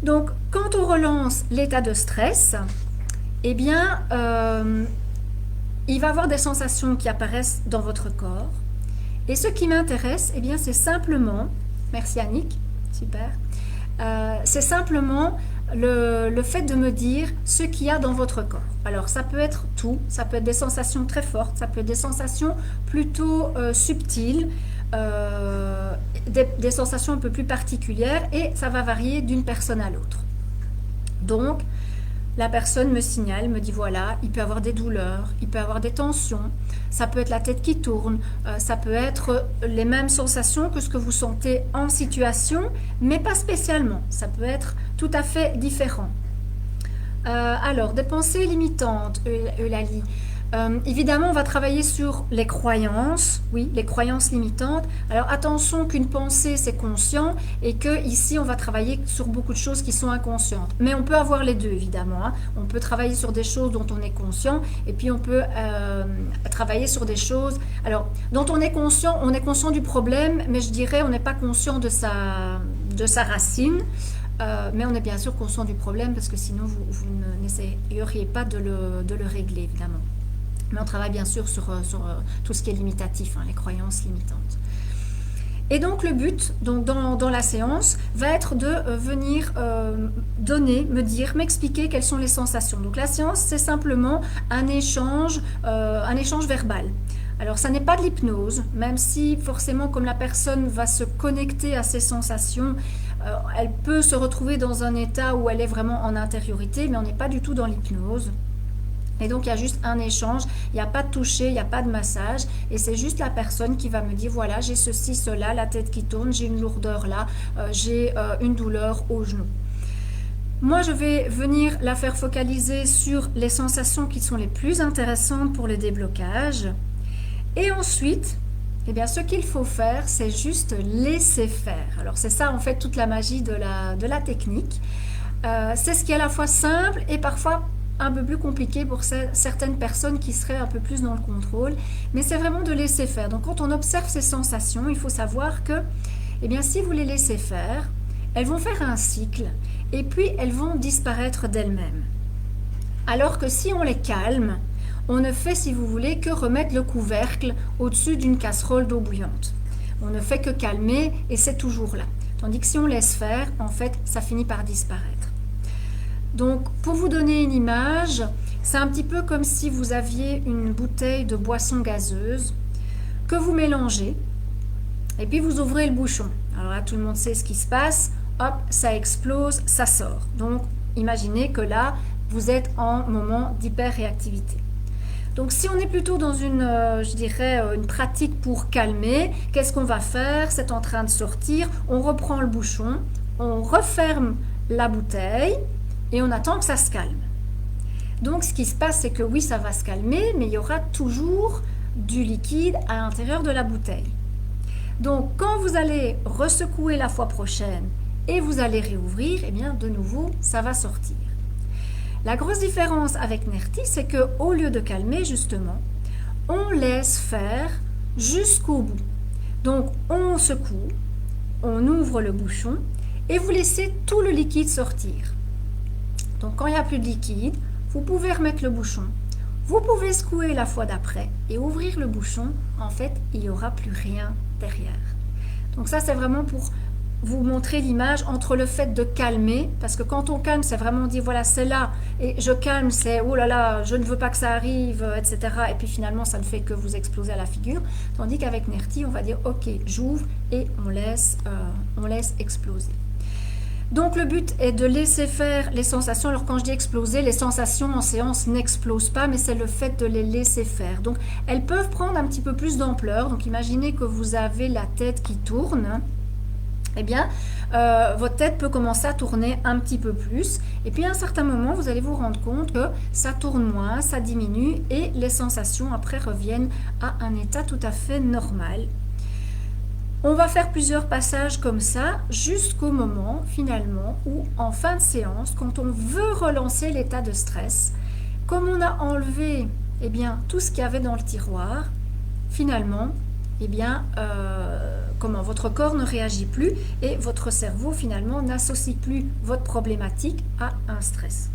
Donc, quand on relance l'état de stress, eh bien, il va y avoir des sensations qui apparaissent dans votre corps. Et ce qui m'intéresse, eh bien, c'est simplement, merci Annick, super, c'est simplement le fait de me dire ce qu'il y a dans votre corps. Alors, ça peut être tout, ça peut être des sensations très fortes, ça peut être des sensations plutôt subtiles, des sensations un peu plus particulières, et ça va varier d'une personne à l'autre. Donc, la personne me signale, me dit voilà, il peut avoir des douleurs, il peut avoir des tensions, ça peut être la tête qui tourne, ça peut être les mêmes sensations que ce que vous sentez en situation, mais pas spécialement, ça peut être tout à fait différent. Alors, des pensées limitantes, Eulalie. Évidemment, on va travailler sur les croyances, oui, les croyances limitantes. Alors attention qu'une pensée c'est conscient et que ici on va travailler sur beaucoup de choses qui sont inconscientes. Mais on peut avoir les deux évidemment. Hein. On peut travailler sur des choses dont on est conscient et puis on peut travailler sur des choses alors dont on est conscient du problème, mais je dirais on n'est pas conscient de sa racine. Mais on est bien sûr conscient du problème parce que sinon vous n'essayeriez pas de le régler évidemment. Mais on travaille bien sûr sur tout ce qui est limitatif, hein, les croyances limitantes. Et donc le but donc dans la séance va être de venir m'expliquer quelles sont les sensations. Donc la séance c'est simplement un échange verbal. Alors ça n'est pas de l'hypnose, même si forcément comme la personne va se connecter à ses sensations, elle peut se retrouver dans un état où elle est vraiment en intériorité, mais on n'est pas du tout dans l'hypnose. Et donc il y a juste un échange, il n'y a pas de toucher, il n'y a pas de massage, et c'est juste la personne qui va me dire voilà j'ai ceci, cela, la tête qui tourne, j'ai une lourdeur là, j'ai une douleur au genou. Moi je vais venir la faire focaliser sur les sensations qui sont les plus intéressantes pour le déblocage. Et ensuite, eh bien, ce qu'il faut faire, c'est juste laisser faire. Alors c'est ça en fait toute la magie de la technique. C'est ce qui est à la fois simple et parfois un peu plus compliqué pour certaines personnes qui seraient un peu plus dans le contrôle, mais c'est vraiment de laisser faire. Donc quand on observe ces sensations, il faut savoir que, eh bien, si vous les laissez faire, elles vont faire un cycle et puis elles vont disparaître d'elles-mêmes. Alors que si on les calme, on ne fait, si vous voulez, que remettre le couvercle au-dessus d'une casserole d'eau bouillante. On ne fait que calmer et c'est toujours là. Tandis que si on laisse faire, en fait, ça finit par disparaître. Donc, pour vous donner une image, c'est un petit peu comme si vous aviez une bouteille de boisson gazeuse que vous mélangez et puis vous ouvrez le bouchon. Alors là, tout le monde sait ce qui se passe. Hop, ça explose, ça sort. Donc, imaginez que là, vous êtes en moment d'hyper-réactivité. Donc si on est plutôt dans une pratique pour calmer, qu'est-ce qu'on va faire? C'est en train de sortir, on reprend le bouchon, on referme la bouteille et on attend que ça se calme. Donc ce qui se passe, c'est que oui, ça va se calmer, mais il y aura toujours du liquide à l'intérieur de la bouteille. Donc quand vous allez ressecouer la fois prochaine et vous allez réouvrir, eh bien de nouveau, ça va sortir. La grosse différence avec Nerti, c'est qu'au lieu de calmer, justement, on laisse faire jusqu'au bout. Donc, on secoue, on ouvre le bouchon et vous laissez tout le liquide sortir. Donc, quand il n'y a plus de liquide, vous pouvez remettre le bouchon. Vous pouvez secouer la fois d'après et ouvrir le bouchon. En fait, il n'y aura plus rien derrière. Donc ça, c'est vraiment pour vous montrer l'image entre le fait de calmer, parce que quand on calme, c'est vraiment dit voilà, c'est là, et je calme, c'est oh là là, je ne veux pas que ça arrive, etc. Et puis finalement, ça ne fait que vous exploser à la figure. Tandis qu'avec Nerti, on va dire ok, j'ouvre et on laisse exploser. Donc le but est de laisser faire les sensations. Alors quand je dis exploser, les sensations en séance n'explosent pas, mais c'est le fait de les laisser faire. Donc elles peuvent prendre un petit peu plus d'ampleur. Donc imaginez que vous avez la tête qui tourne. Eh bien, votre tête peut commencer à tourner un petit peu plus. Et puis à un certain moment, vous allez vous rendre compte que ça tourne moins, ça diminue et les sensations après reviennent à un état tout à fait normal. On va faire plusieurs passages comme ça jusqu'au moment finalement où en fin de séance, quand on veut relancer l'état de stress, comme on a enlevé tout ce qu'il y avait dans le tiroir, finalement eh bien, comment votre corps ne réagit plus et votre cerveau finalement n'associe plus votre problématique à un stress.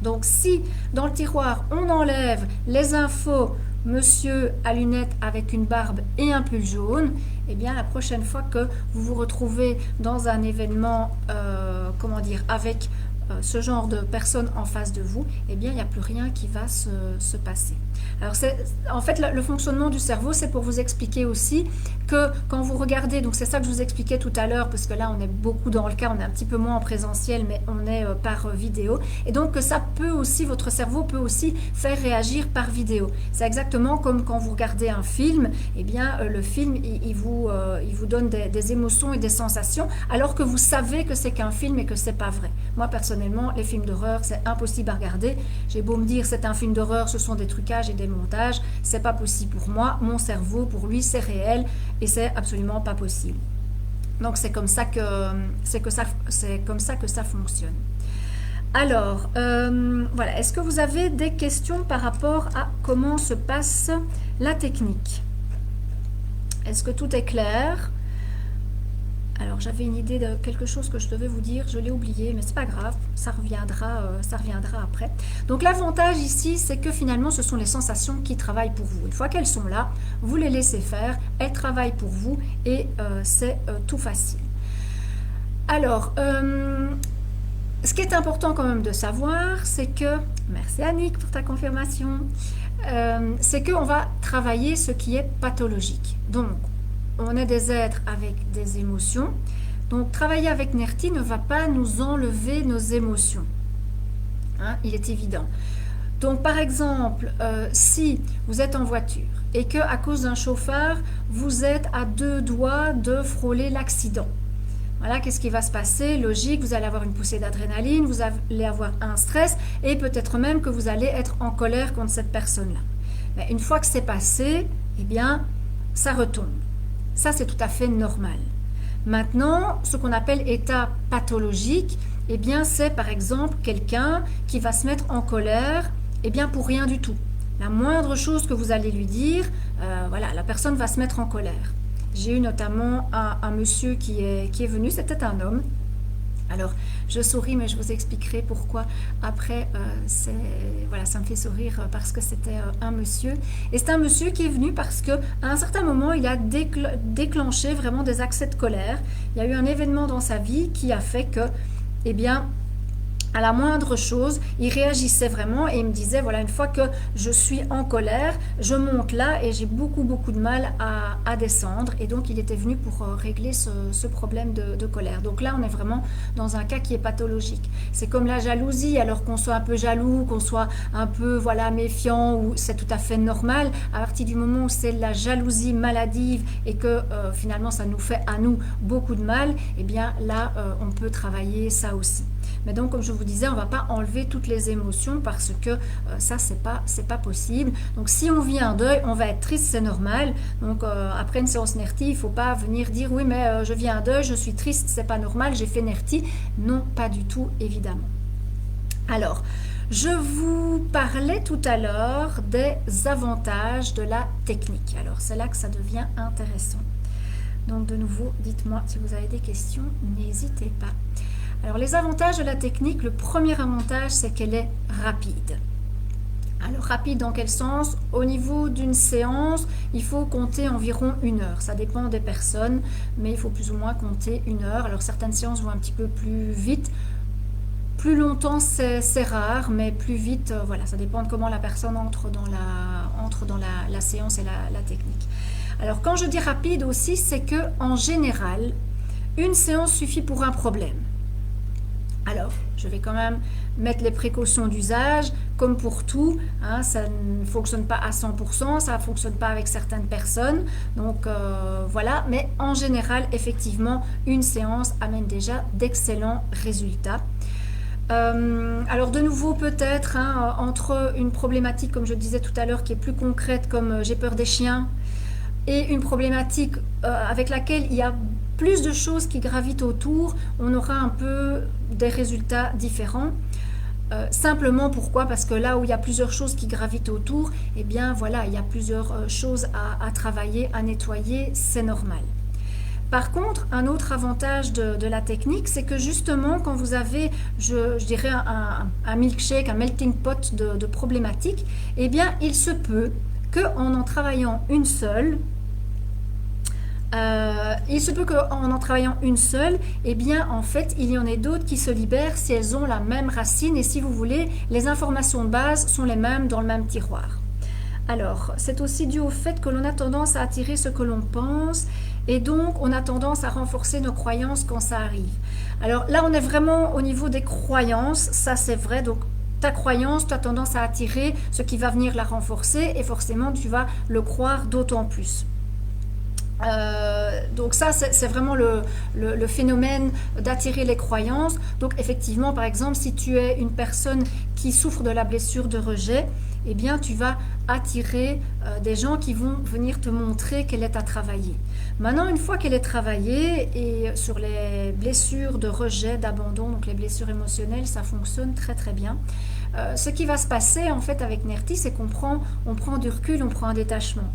Donc si dans le tiroir on enlève les infos monsieur à lunettes avec une barbe et un pull jaune, eh bien la prochaine fois que vous vous retrouvez dans un événement, comment dire, avec ce genre de personnes en face de vous, eh bien il n'y a plus rien qui va se passer. Alors en fait le fonctionnement du cerveau, c'est pour vous expliquer aussi que quand vous regardez, donc c'est ça que je vous expliquais tout à l'heure, parce que là on est beaucoup dans le cas, on est un petit peu moins en présentiel, mais on est par vidéo, et donc que ça peut aussi, votre cerveau peut aussi faire réagir par vidéo. C'est exactement comme quand vous regardez un film, eh bien le film il vous donne des émotions et des sensations, alors que vous savez que c'est qu'un film et que c'est pas vrai. Moi personnellement, les films d'horreur, c'est impossible à regarder. J'ai beau me dire c'est un film d'horreur, ce sont des trucages et des montages, c'est pas possible pour moi. Mon cerveau, pour lui, c'est réel et c'est absolument pas possible. Donc c'est comme ça que ça fonctionne. Alors, voilà, est-ce que vous avez des questions par rapport à comment se passe la technique? Est-ce que tout est clair? Alors j'avais une idée de quelque chose que je devais vous dire, je l'ai oublié, mais c'est pas grave, ça reviendra après. Donc l'avantage ici, c'est que finalement ce sont les sensations qui travaillent pour vous. Une fois qu'elles sont là, vous les laissez faire, elles travaillent pour vous et c'est tout facile. Alors, ce qui est important quand même de savoir, c'est que, merci Annick pour ta confirmation, c'est qu'on va travailler ce qui est pathologique. Donc, on est des êtres avec des émotions. Donc, travailler avec Nerti ne va pas nous enlever nos émotions. Hein, il est évident. Donc, par exemple, si vous êtes en voiture et que à cause d'un chauffeur, vous êtes à 2 doigts de frôler l'accident. Voilà, qu'est-ce qui va se passer? Logique, vous allez avoir une poussée d'adrénaline, vous allez avoir un stress et peut-être même que vous allez être en colère contre cette personne-là. Mais une fois que c'est passé, eh bien, ça retombe. Ça, c'est tout à fait normal. Maintenant, ce qu'on appelle état pathologique, eh bien, c'est par exemple quelqu'un qui va se mettre en colère, eh bien, pour rien du tout. La moindre chose que vous allez lui dire, voilà, la personne va se mettre en colère. J'ai eu notamment un monsieur qui est venu, c'était un homme. Alors, je souris, mais je vous expliquerai pourquoi après. Voilà, ça me fait sourire parce que c'était un monsieur. Et c'est un monsieur qui est venu parce qu'à un certain moment, il a déclenché vraiment des accès de colère. Il y a eu un événement dans sa vie qui a fait que, eh bien, à la moindre chose, il réagissait vraiment et il me disait, voilà, une fois que je suis en colère, je monte là et j'ai beaucoup de mal à descendre. Et donc, il était venu pour régler ce problème de colère. Donc là, on est vraiment dans un cas qui est pathologique. C'est comme la jalousie, alors qu'on soit un peu jaloux, qu'on soit un peu, voilà, méfiant, ou c'est tout à fait normal. À partir du moment où c'est la jalousie maladive et que finalement, ça nous fait à nous beaucoup de mal, eh bien là, on peut travailler ça aussi. Mais donc, comme je vous disais, on ne va pas enlever toutes les émotions parce que ça, c'est pas possible. Donc, si on vit un deuil, on va être triste, c'est normal. Donc, après une séance Nerti, il ne faut pas venir dire « Oui, mais je vis un deuil, je suis triste, c'est pas normal, j'ai fait Nerti ». Non, pas du tout, évidemment. Alors, je vous parlais tout à l'heure des avantages de la technique. Alors, c'est là que ça devient intéressant. Donc, de nouveau, dites-moi si vous avez des questions, n'hésitez pas. Alors, les avantages de la technique, le premier avantage, c'est qu'elle est rapide. Alors, rapide dans quel sens? Au niveau d'une séance, il faut compter environ 1 heure. Ça dépend des personnes, mais il faut plus ou moins compter 1 heure. Alors, certaines séances vont un petit peu plus vite. Plus longtemps, c'est rare, mais plus vite, voilà, ça dépend de comment la personne entre dans la séance et la technique. Alors, quand je dis rapide aussi, c'est que en général, une séance suffit pour un problème. Alors, je vais quand même mettre les précautions d'usage, comme pour tout, hein, ça ne fonctionne pas à 100%, ça ne fonctionne pas avec certaines personnes, donc voilà, mais en général, effectivement, une séance amène déjà d'excellents résultats. Alors de nouveau peut-être, hein, entre une problématique, comme je disais tout à l'heure, qui est plus concrète, comme j'ai peur des chiens, et une problématique avec laquelle il y a plus de choses qui gravitent autour, on aura un peu des résultats différents. Simplement pourquoi? Parce que là où il y a plusieurs choses qui gravitent autour, eh bien voilà, il y a plusieurs choses à travailler, à nettoyer, c'est normal. Par contre, un autre avantage de la technique, c'est que justement, quand vous avez, je dirais, un milkshake, un melting pot de problématiques, eh bien, il se peut qu'en en travaillant une seule, eh bien, en fait, il y en ait d'autres qui se libèrent si elles ont la même racine et si vous voulez, les informations de base sont les mêmes dans le même tiroir. Alors, c'est aussi dû au fait que l'on a tendance à attirer ce que l'on pense et donc on a tendance à renforcer nos croyances quand ça arrive. Alors là, on est vraiment au niveau des croyances, ça c'est vrai, donc ta croyance, tu as tendance à attirer ce qui va venir la renforcer et forcément tu vas le croire d'autant plus. Donc ça c'est vraiment le phénomène d'attirer les croyances. Donc effectivement, par exemple, si tu es une personne qui souffre de la blessure de rejet, eh bien tu vas attirer des gens qui vont venir te montrer qu'elle est à travailler. Maintenant, une fois qu'elle est travaillée, et sur les blessures de rejet, d'abandon, donc les blessures émotionnelles, ça fonctionne très très bien. Ce qui va se passer en fait avec Nerti, c'est qu'on prend du recul, on prend un détachement.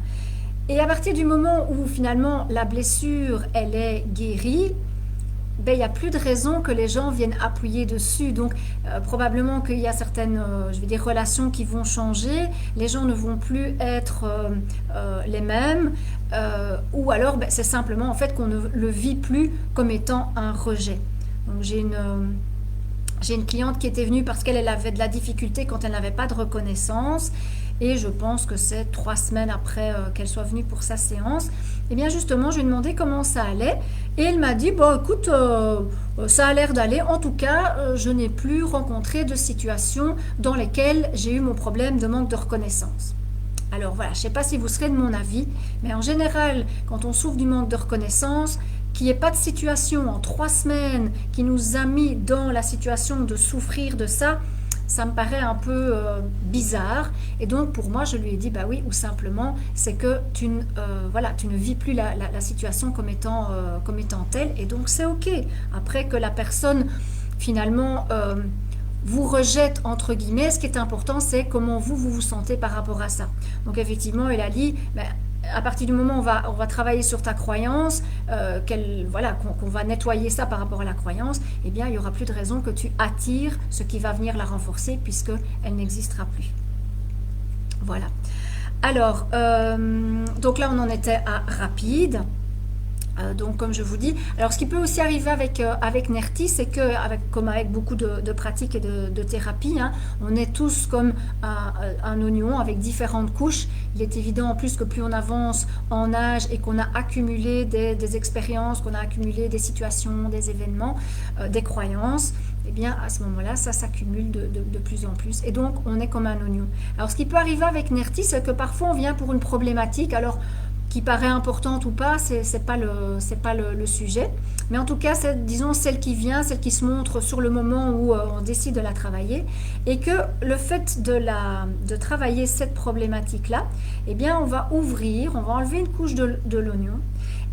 Et à partir du moment où finalement la blessure elle est guérie, ben, il n'y a plus de raison que les gens viennent appuyer dessus. Donc probablement qu'il y a certaines je vais dire, relations qui vont changer, les gens ne vont plus être les mêmes, ou alors ben, c'est simplement en fait qu'on ne le vit plus comme étant un rejet. Donc j'ai une cliente qui était venue parce qu'elle avait de la difficulté quand elle n'avait pas de reconnaissance. Et je pense que c'est 3 semaines après qu'elle soit venue pour sa séance. Et bien justement, je lui ai demandé comment ça allait. Et elle m'a dit, bon écoute, ça a l'air d'aller. En tout cas, je n'ai plus rencontré de situations dans lesquelles j'ai eu mon problème de manque de reconnaissance. Alors voilà, je ne sais pas si vous serez de mon avis, mais en général, quand on souffre du manque de reconnaissance, qu'il n'y ait pas de situation en 3 semaines qui nous a mis dans la situation de souffrir de ça, ça me paraît un peu bizarre. Et donc pour moi, je lui ai dit, bah oui, ou simplement, c'est que tu ne vis plus la situation comme étant telle. Et donc c'est ok. Après que la personne, finalement, vous rejette, entre guillemets, ce qui est important, c'est comment vous sentez par rapport à ça. Donc effectivement, il a dit, bah, à partir du moment où on va travailler sur ta croyance, qu'on va nettoyer ça par rapport à la croyance, eh bien, il n'y aura plus de raison que tu attires ce qui va venir la renforcer puisqu'elle n'existera plus. Voilà. Alors, donc là, on en était à rapide. Donc comme je vous dis, alors ce qui peut aussi arriver avec Nerti, c'est que comme avec beaucoup de pratiques et de thérapies, hein, on est tous comme un oignon avec différentes couches. Il est évident en plus que plus on avance en âge et qu'on a accumulé des expériences, qu'on a accumulé des situations, des événements, des croyances, eh bien à ce moment-là, ça s'accumule de plus en plus. Et donc on est comme un oignon. Alors ce qui peut arriver avec Nerti, c'est que parfois on vient pour une problématique, alors qui paraît importante ou pas, c'est pas le sujet. Mais en tout cas, c'est, disons, celle qui vient, celle qui se montre sur le moment où on décide de la travailler. Et que le fait de travailler cette problématique-là, eh bien, on va enlever une couche de l'oignon.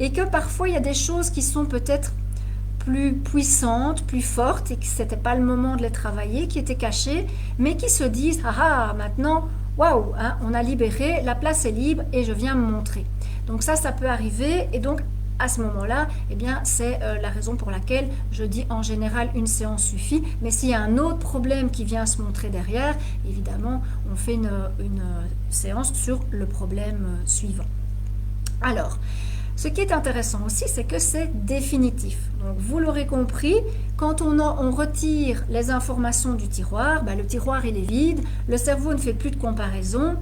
Et que parfois, il y a des choses qui sont peut-être plus puissantes, plus fortes, et que ce n'était pas le moment de les travailler, qui étaient cachées, mais qui se disent, ah maintenant, waouh, hein, on a libéré, la place est libre et je viens me montrer. Donc ça peut arriver et donc à ce moment-là, eh bien, c'est la raison pour laquelle je dis en général une séance suffit. Mais s'il y a un autre problème qui vient se montrer derrière, évidemment, on fait une séance sur le problème suivant. Alors, ce qui est intéressant aussi, c'est que c'est définitif. Donc, vous l'aurez compris, quand on retire les informations du tiroir, le tiroir il est vide, le cerveau ne fait plus de comparaison,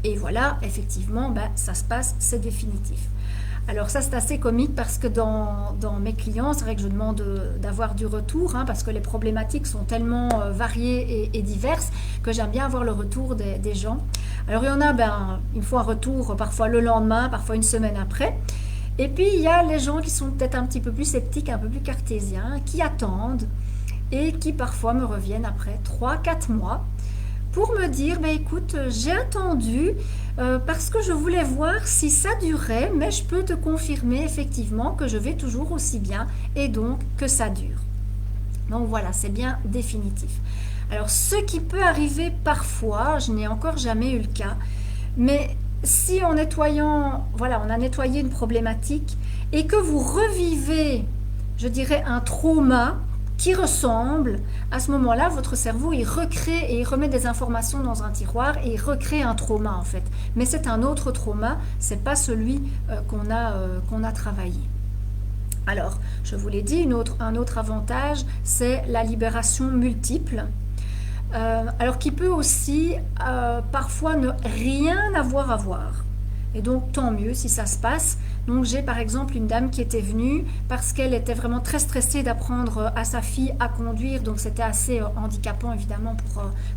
et voilà, effectivement, ça se passe, c'est définitif. Alors ça, c'est assez comique parce que dans mes clients, c'est vrai que je demande d'avoir du retour, hein, parce que les problématiques sont tellement variées et diverses que j'aime bien avoir le retour des gens. Alors il y en a, il me faut un retour parfois le lendemain, parfois une semaine après. Et puis il y a les gens qui sont peut-être un petit peu plus sceptiques, un peu plus cartésiens, qui attendent et qui parfois me reviennent après 3-4 mois pour me dire, écoute, j'ai attendu parce que je voulais voir si ça durait, mais je peux te confirmer effectivement que je vais toujours aussi bien et donc que ça dure. Donc voilà, c'est bien définitif. Alors, ce qui peut arriver parfois, je n'ai encore jamais eu le cas, mais si en nettoyant, voilà, on a nettoyé une problématique et que vous revivez, je dirais, un trauma qui ressemble, à ce moment-là, votre cerveau, il recrée et il remet des informations dans un tiroir et il recrée un trauma en fait. Mais c'est un autre trauma, c'est pas celui qu'on a travaillé. Alors, je vous l'ai dit, un autre avantage, c'est la libération multiple. Alors qui peut aussi parfois ne rien avoir à voir. Et donc tant mieux si ça se passe. Donc j'ai par exemple une dame qui était venue parce qu'elle était vraiment très stressée d'apprendre à sa fille à conduire. Donc c'était assez handicapant évidemment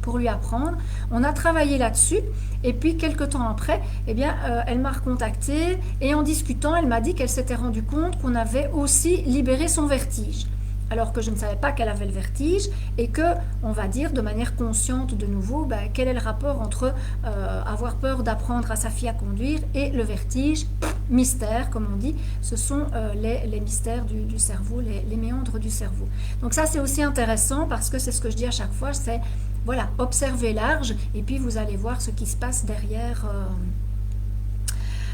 pour lui apprendre. On a travaillé là-dessus et puis quelques temps après, eh bien, elle m'a recontactée et en discutant, elle m'a dit qu'elle s'était rendue compte qu'on avait aussi libéré son vertige. Alors que je ne savais pas qu'elle avait le vertige et que, on va dire de manière consciente de nouveau, quel est le rapport entre avoir peur d'apprendre à sa fille à conduire et le vertige. Mystère, comme on dit, ce sont les mystères du cerveau, les méandres du cerveau. Donc ça c'est aussi intéressant parce que c'est ce que je dis à chaque fois, c'est voilà, observez large et puis vous allez voir ce qui se passe derrière.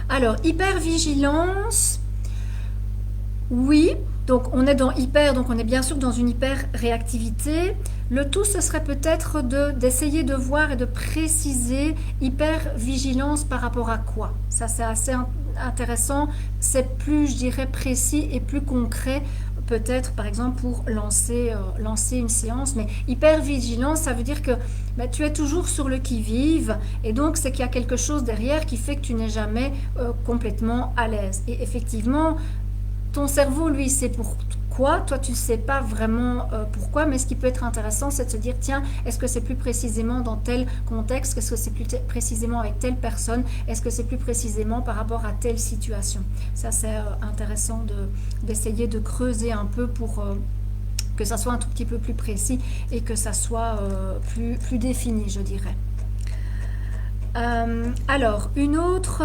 Alors, hypervigilance, oui. Donc on est dans hyper, donc on est bien sûr dans une hyper réactivité. Le tout ce serait peut-être d'essayer de voir et de préciser hyper vigilance par rapport à quoi. Ça c'est assez intéressant, c'est plus je dirais précis et plus concret peut-être par exemple pour lancer une séance. Mais hyper vigilance ça veut dire que tu es toujours sur le qui-vive et donc c'est qu'il y a quelque chose derrière qui fait que tu n'es jamais complètement à l'aise. Et effectivement ton cerveau, lui, sait pourquoi. Toi, tu ne sais pas vraiment pourquoi, mais ce qui peut être intéressant, c'est de se dire, tiens, est-ce que c'est plus précisément dans tel contexte? Est-ce que c'est plus précisément avec telle personne? Est-ce que c'est plus précisément par rapport à telle situation? Ça, c'est intéressant d'essayer de creuser un peu pour que ça soit un tout petit peu plus précis et que ça soit plus défini, je dirais. Alors, une autre...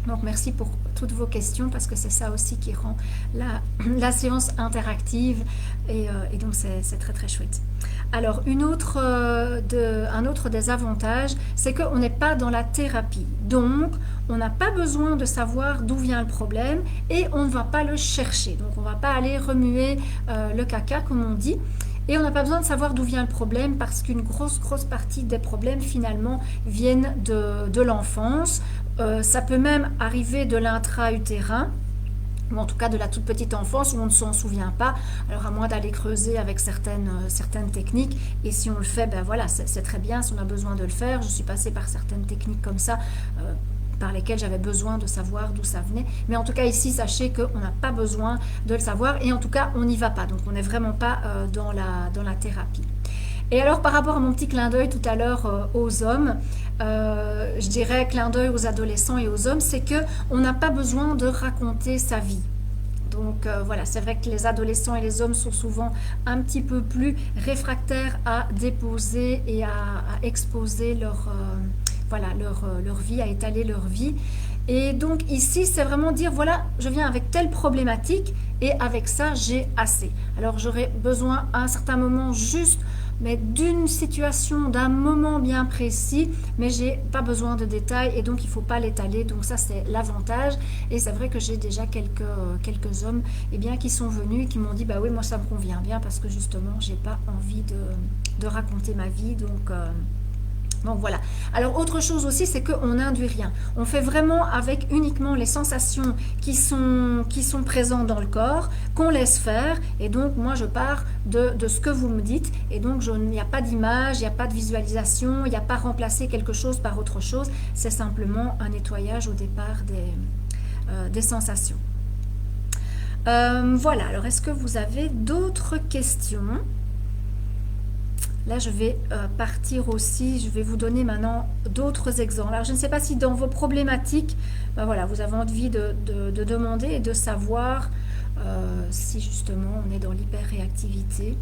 donc, merci pour toutes vos questions parce que c'est ça aussi qui rend la séance interactive et donc c'est très très chouette. Alors un autre des avantages, c'est qu'on n'est pas dans la thérapie. Donc on n'a pas besoin de savoir d'où vient le problème et on ne va pas le chercher. Donc on ne va pas aller remuer le caca comme on dit. Et on n'a pas besoin de savoir d'où vient le problème parce qu'une grosse partie des problèmes finalement viennent de l'enfance. Ça peut même arriver de l'intra-utérin, ou en tout cas de la toute petite enfance où on ne s'en souvient pas. Alors à moins d'aller creuser avec certaines techniques. Et si on le fait, voilà, c'est très bien si on a besoin de le faire. Je suis passée par certaines techniques comme ça. Par lesquelles j'avais besoin de savoir d'où ça venait. Mais en tout cas, ici, sachez qu'on n'a pas besoin de le savoir et en tout cas, on n'y va pas. Donc, on n'est vraiment pas dans la thérapie. Et alors, par rapport à mon petit clin d'œil tout à l'heure aux hommes, je dirais clin d'œil aux adolescents et aux hommes, c'est qu'on n'a pas besoin de raconter sa vie. Donc voilà, c'est vrai que les adolescents et les hommes sont souvent un petit peu plus réfractaires à déposer et à exposer leur vie, à étaler leur vie. Et donc ici, c'est vraiment dire, voilà, je viens avec telle problématique et avec ça, j'ai assez. Alors j'aurais besoin à un certain moment juste mais d'une situation, d'un moment bien précis, mais j'ai pas besoin de détails et donc il faut pas l'étaler. Donc ça c'est l'avantage. Et c'est vrai que j'ai déjà quelques hommes qui sont venus et qui m'ont dit bah oui moi ça me convient bien parce que justement j'ai pas envie de raconter ma vie donc voilà. Alors autre chose aussi, c'est qu'on n'induit rien. On fait vraiment avec uniquement les sensations qui sont présentes dans le corps, qu'on laisse faire. Et donc moi je pars de ce que vous me dites. Et donc il n'y a pas d'image, il n'y a pas de visualisation, il n'y a pas remplacer quelque chose par autre chose. C'est simplement un nettoyage au départ des sensations. Voilà, alors est-ce que vous avez d'autres questions ? Là, je vais partir aussi, je vais vous donner maintenant d'autres exemples. Alors, je ne sais pas si dans vos problématiques, voilà, vous avez envie de demander et de savoir si justement on est dans l'hyperréactivité.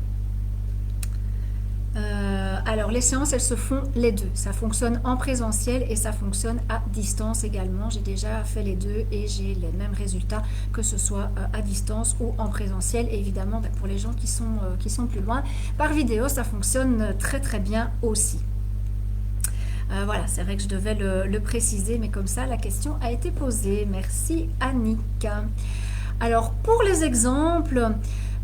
Alors les séances, elles se font les deux. Ça fonctionne en présentiel et ça fonctionne à distance également. J'ai déjà fait les deux et j'ai les mêmes résultats que ce soit à distance ou en présentiel. Et évidemment, pour les gens qui sont plus loin, par vidéo, ça fonctionne très très bien aussi. Voilà, c'est vrai que je devais le préciser, mais comme ça, la question a été posée. Merci Annick. Alors pour les exemples,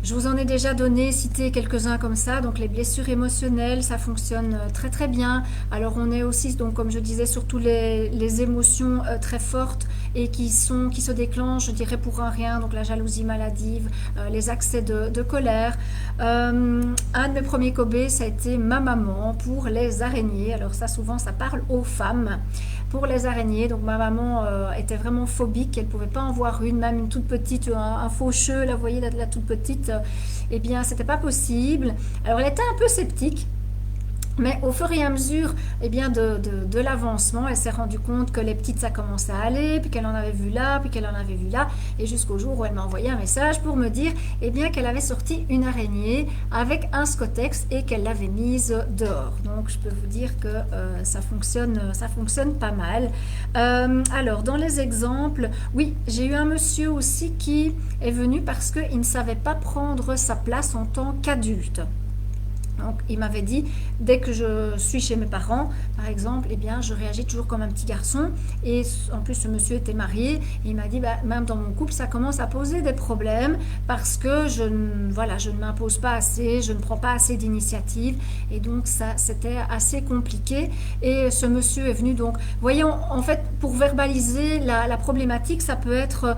je vous en ai déjà donné, cité quelques-uns comme ça. Donc les blessures émotionnelles, ça fonctionne très très bien. Alors on est aussi, donc comme je disais, surtout les émotions très fortes et qui se déclenchent, je dirais pour un rien. Donc la jalousie maladive, les accès de colère. Un de mes premiers Kobe, ça a été ma maman pour les araignées. Alors ça, souvent, ça parle aux femmes. Pour les araignées, donc ma maman était vraiment phobique, elle ne pouvait pas en voir une, même une toute petite, un faucheux, là vous voyez la toute petite, eh bien c'était pas possible. Alors elle était un peu sceptique, mais au fur et à mesure eh bien, de l'avancement, elle s'est rendue compte que les petites, ça commençait à aller, puis qu'elle en avait vu là, puis qu'elle en avait vu là, et jusqu'au jour où elle m'a envoyé un message pour me dire eh bien, qu'elle avait sorti une araignée avec un scotex et qu'elle l'avait mise dehors. Donc je peux vous dire que ça fonctionne pas mal. Alors, dans les exemples, oui, j'ai eu un monsieur aussi qui est venu parce qu'il ne savait pas prendre sa place en tant qu'adulte. Donc, il m'avait dit, dès que je suis chez mes parents, par exemple, eh bien, je réagis toujours comme un petit garçon. Et en plus, ce monsieur était marié. Et il m'a dit, bah, même dans mon couple, ça commence à poser des problèmes parce que je ne m'impose pas assez, je ne prends pas assez d'initiative. Et donc, ça, c'était assez compliqué. Et ce monsieur est venu, donc, voyons, en fait, pour verbaliser la problématique, ça peut être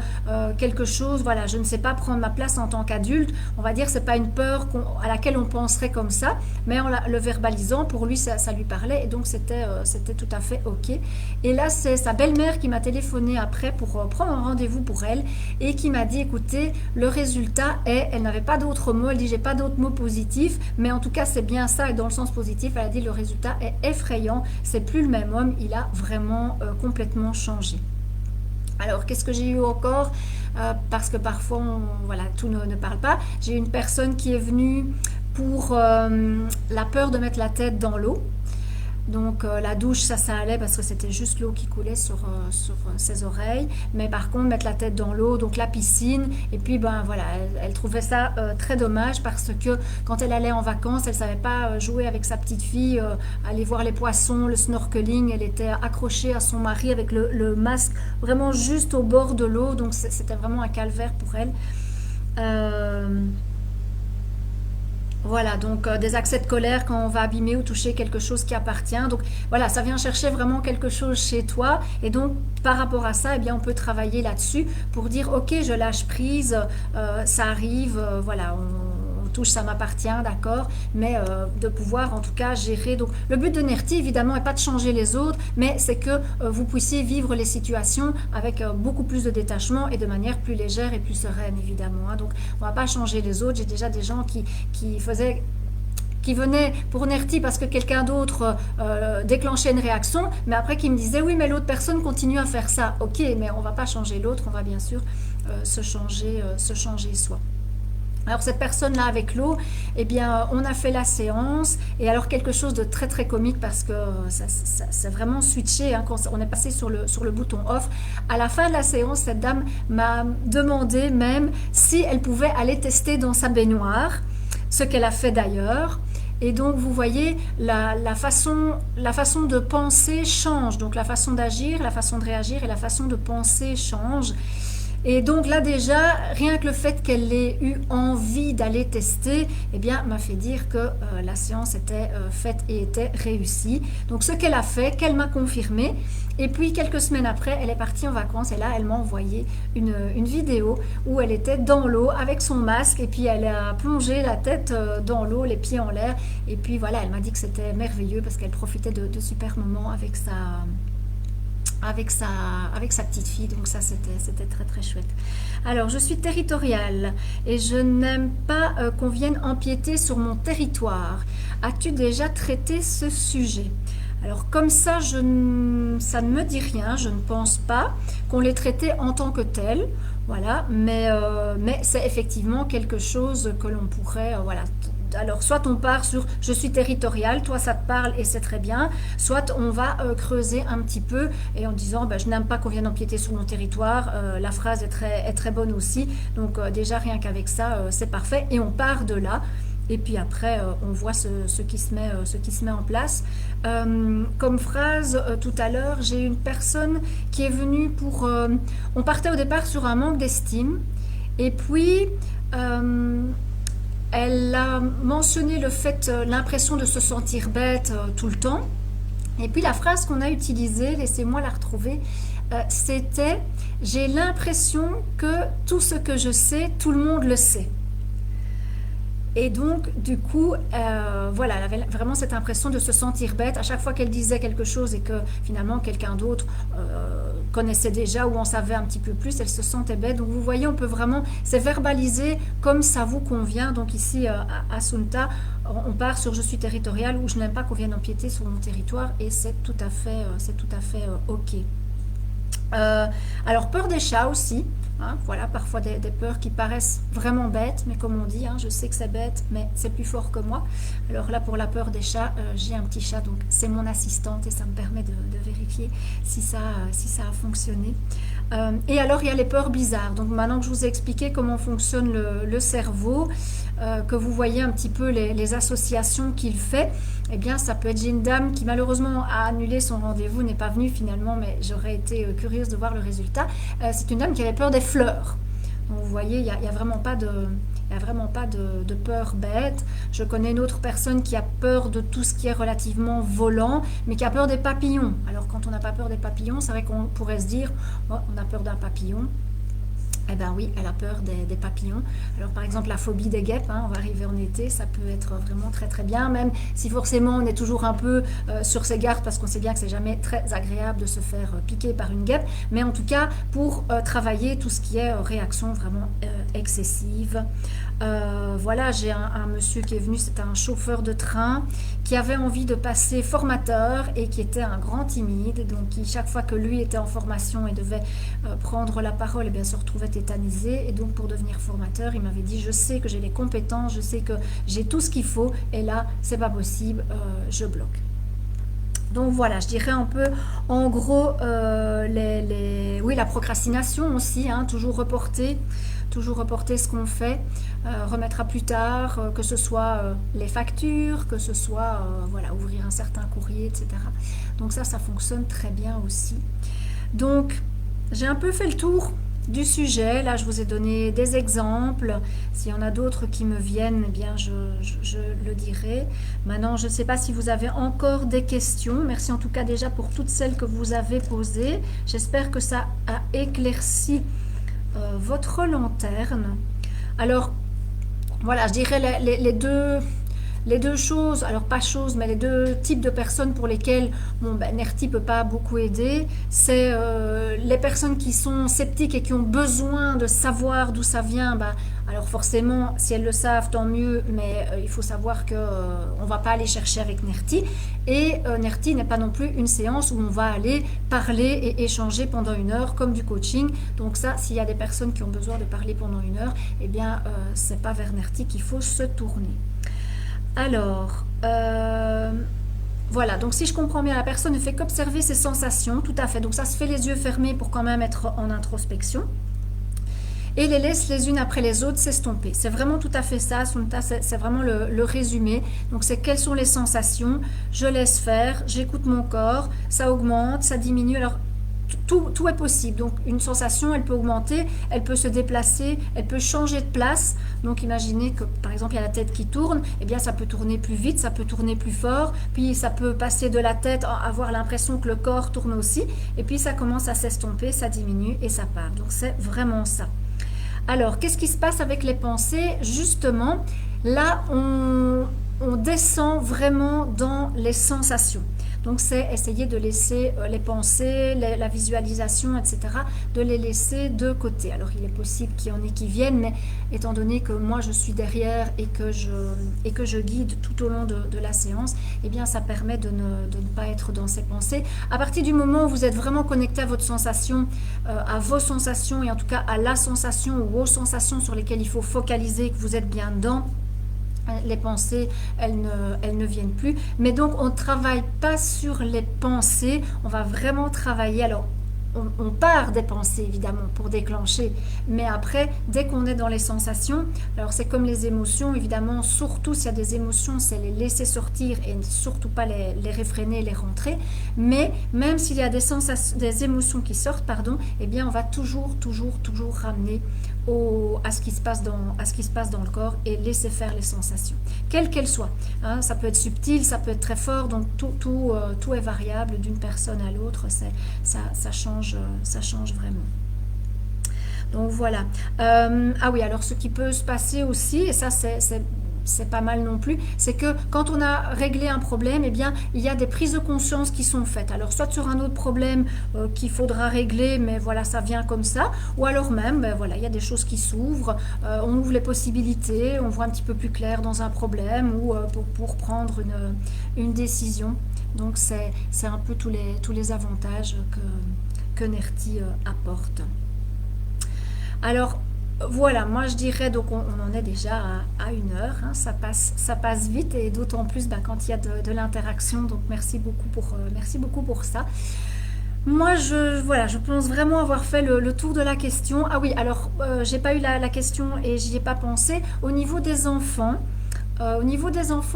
quelque chose, voilà, je ne sais pas prendre ma place en tant qu'adulte. On va dire, c'est pas une peur à laquelle on penserait comme ça, mais en le verbalisant, pour lui, ça lui parlait, et donc c'était tout à fait ok. Et là, c'est sa belle-mère qui m'a téléphoné après pour prendre un rendez-vous pour elle, et qui m'a dit, écoutez, le résultat est, elle n'avait pas d'autres mots, elle dit, j'ai pas d'autres mots positifs, mais en tout cas, c'est bien ça, et dans le sens positif, elle a dit, le résultat est effrayant, c'est plus le même homme, il a vraiment complètement changé. Alors, qu'est-ce que j'ai eu encore parce que parfois, voilà, tout ne parle pas. J'ai eu une personne qui est venue pour la peur de mettre la tête dans l'eau. Donc la douche, ça allait parce que c'était juste l'eau qui coulait sur ses oreilles. Mais par contre, mettre la tête dans l'eau, donc la piscine. Et puis, ben voilà, elle trouvait ça très dommage parce que quand elle allait en vacances, elle ne savait pas jouer avec sa petite fille, aller voir les poissons, le snorkeling. Elle était accrochée à son mari avec le masque vraiment juste au bord de l'eau. Donc c'était vraiment un calvaire pour elle. Voilà, donc des accès de colère quand on va abîmer ou toucher quelque chose qui appartient. Donc voilà, ça vient chercher vraiment quelque chose chez toi. Et donc par rapport à ça, eh bien, on peut travailler là-dessus pour dire ok, je lâche prise, ça arrive, voilà, on touche, ça m'appartient, d'accord, mais de pouvoir en tout cas gérer. Donc le but de Nerti, évidemment, n'est pas de changer les autres, mais c'est que vous puissiez vivre les situations avec beaucoup plus de détachement et de manière plus légère et plus sereine, évidemment. Hein. Donc on ne va pas changer les autres. J'ai déjà des gens qui venaient pour Nerti parce que quelqu'un d'autre déclenchait une réaction, mais après qui me disait oui, mais l'autre personne continue à faire ça. Ok, mais on ne va pas changer l'autre, on va bien sûr se changer soi. Alors cette personne-là avec l'eau, eh bien on a fait la séance et alors quelque chose de très très comique parce que ça c'est vraiment switché, hein, quand on est passé sur le bouton off. À la fin de la séance, cette dame m'a demandé même si elle pouvait aller tester dans sa baignoire, ce qu'elle a fait d'ailleurs. Et donc vous voyez, la façon de penser change, donc la façon d'agir, la façon de réagir et la façon de penser change. Et donc là déjà, rien que le fait qu'elle ait eu envie d'aller tester, eh bien, m'a fait dire que la séance était faite et était réussie. Donc ce qu'elle a fait, qu'elle m'a confirmé. Et puis quelques semaines après, elle est partie en vacances et là, elle m'a envoyé une vidéo où elle était dans l'eau avec son masque et puis elle a plongé la tête dans l'eau, les pieds en l'air. Et puis voilà, elle m'a dit que c'était merveilleux parce qu'elle profitait de super moments avec sa petite fille, donc ça c'était très très chouette. Alors je suis territoriale et je n'aime pas qu'on vienne empiéter sur mon territoire. As-tu déjà traité ce sujet? Alors comme ça, ça ne me dit rien, je ne pense pas qu'on l'ait traité en tant que tel, voilà, mais c'est effectivement quelque chose que l'on pourrait voilà, alors soit on part sur je suis territorial, toi ça te parle et c'est très bien, soit on va creuser un petit peu et en disant ben, je n'aime pas qu'on vienne empiéter sur mon territoire, la phrase est très bonne aussi, donc déjà rien qu'avec ça c'est parfait et on part de là. Et puis après, on voit ce qui se met en place. Comme phrase, tout à l'heure, j'ai une personne qui est venue pour... on partait au départ sur un manque d'estime. Et puis, elle a mentionné le fait, l'impression de se sentir bête tout le temps. Et puis la phrase qu'on a utilisée, laissez-moi la retrouver, c'était « J'ai l'impression que tout ce que je sais, tout le monde le sait ». Et donc, du coup, voilà, elle avait vraiment cette impression de se sentir bête à chaque fois qu'elle disait quelque chose et que finalement quelqu'un d'autre connaissait déjà ou en savait un petit peu plus, elle se sentait bête. Donc vous voyez, on peut vraiment, c'est verbalisé comme ça vous convient. Donc ici, à Sunta, on part sur je suis territorial ou je n'aime pas qu'on vienne empiéter sur mon territoire et c'est tout à fait ok. Alors peur des chats aussi, hein, voilà, parfois des peurs qui paraissent vraiment bêtes, mais comme on dit, hein, je sais que c'est bête, mais c'est plus fort que moi. Alors là, pour la peur des chats, j'ai un petit chat, donc c'est mon assistante et ça me permet de vérifier si ça a fonctionné. Et alors, il y a les peurs bizarres. Donc maintenant que je vous ai expliqué comment fonctionne le cerveau, que vous voyez un petit peu les associations qu'il fait, eh bien, ça peut être, j'ai une dame qui malheureusement a annulé son rendez-vous, n'est pas venue finalement, mais j'aurais été curieuse de voir le résultat. C'est une dame qui avait peur des fleurs. Donc vous voyez, il n'y a vraiment pas de peur bête. Je connais une autre personne qui a peur de tout ce qui est relativement volant, mais qui a peur des papillons. Alors quand on n'a pas peur des papillons, c'est vrai qu'on pourrait se dire, oh, on a peur d'un papillon. Eh bien oui, elle a peur des papillons. Alors par exemple la phobie des guêpes, hein, on va arriver en été, ça peut être vraiment très très bien, même si forcément on est toujours un peu sur ses gardes parce qu'on sait bien que c'est jamais très agréable de se faire piquer par une guêpe, mais en tout cas pour travailler tout ce qui est réaction vraiment excessive. Voilà, j'ai un monsieur qui est venu, c'est un chauffeur de train qui avait envie de passer formateur et qui était un grand timide, donc qui chaque fois que lui était en formation et devait prendre la parole, eh bien, se retrouvait tétanisé. Et donc pour devenir formateur, il m'avait dit je sais que j'ai les compétences, je sais que j'ai tout ce qu'il faut, et là c'est pas possible, je bloque. Donc voilà, je dirais un peu en gros oui, la procrastination aussi, hein, toujours reporter ce qu'on fait, remettre à plus tard, que ce soit les factures, que ce soit voilà, ouvrir un certain courrier, etc. Donc ça fonctionne très bien aussi. Donc j'ai un peu fait le tour du sujet. Là, je vous ai donné des exemples. S'il y en a d'autres qui me viennent, eh bien, je le dirai. Maintenant, je ne sais pas si vous avez encore des questions. Merci en tout cas déjà pour toutes celles que vous avez posées. J'espère que ça a éclairci votre lanterne. Alors, voilà, je dirais les deux choses, alors pas choses, mais les deux types de personnes pour lesquelles Nerti ne peut pas beaucoup aider, c'est les personnes qui sont sceptiques et qui ont besoin de savoir d'où ça vient. Alors forcément, si elles le savent, tant mieux, mais il faut savoir qu'on ne va pas aller chercher avec Nerti. Et Nerti n'est pas non plus une séance où on va aller parler et échanger pendant 1 heure, comme du coaching. Donc ça, s'il y a des personnes qui ont besoin de parler pendant 1 heure, eh bien, c'est pas vers Nerti qu'il faut se tourner. Alors, voilà, donc si je comprends bien, la personne ne fait qu'observer ses sensations, tout à fait. Donc ça se fait les yeux fermés pour quand même être en introspection. Et les laisse les unes après les autres s'estomper. C'est vraiment tout à fait ça, c'est vraiment le résumé. Donc c'est quelles sont les sensations, je laisse faire, j'écoute mon corps, ça augmente, ça diminue. Alors tout est possible. Donc une sensation, elle peut augmenter, elle peut se déplacer, elle peut changer de place. Donc imaginez que par exemple il y a la tête qui tourne, eh bien ça peut tourner plus vite, ça peut tourner plus fort, puis ça peut passer de la tête à avoir l'impression que le corps tourne aussi, et puis ça commence à s'estomper, ça diminue et ça part. Donc c'est vraiment ça. Alors qu'est-ce qui se passe avec les pensées? Justement, là on descend vraiment dans les sensations. Donc c'est essayer de laisser les pensées, la visualisation, etc., de les laisser de côté. Alors il est possible qu'il y en ait qui viennent, mais étant donné que moi je suis derrière et que je guide tout au long de la séance, eh bien ça permet de ne pas être dans ces pensées. À partir du moment où vous êtes vraiment connecté à votre sensation, à vos sensations, et en tout cas à la sensation ou aux sensations sur lesquelles il faut focaliser, que vous êtes bien dedans, Les pensées, elles ne viennent plus. Mais donc, on ne travaille pas sur les pensées, on va vraiment travailler. Alors, on part des pensées, évidemment, pour déclencher. Mais après, dès qu'on est dans les sensations, alors c'est comme les émotions, évidemment, surtout s'il y a des émotions, c'est les laisser sortir et surtout pas les réfréner, les rentrer. Mais même s'il y a des sensations, des émotions qui sortent, pardon, eh bien, on va toujours ramener à ce qui se passe dans le corps et laisser faire les sensations, quelles qu'elles soient. Hein, ça peut être subtil, ça peut être très fort, donc tout est variable d'une personne à l'autre, ça change vraiment. Donc voilà. Ah oui, alors ce qui peut se passer aussi, et ça c'est pas mal non plus, c'est que quand on a réglé un problème, eh bien, il y a des prises de conscience qui sont faites. Alors, soit sur un autre problème qu'il faudra régler, mais voilà, ça vient comme ça, ou alors même, ben, voilà, il y a des choses qui s'ouvrent, on ouvre les possibilités, on voit un petit peu plus clair dans un problème, ou pour prendre une décision. Donc, c'est un peu tous les avantages que Nerti apporte. Alors, voilà, moi je dirais, donc on en est déjà à 1 heure, hein, ça passe vite et d'autant plus quand il y a de l'interaction, donc merci beaucoup pour ça. Moi je pense vraiment avoir fait le tour de la question. Ah oui, alors j'ai pas eu la question et j'y ai pas pensé. Au niveau des enfants,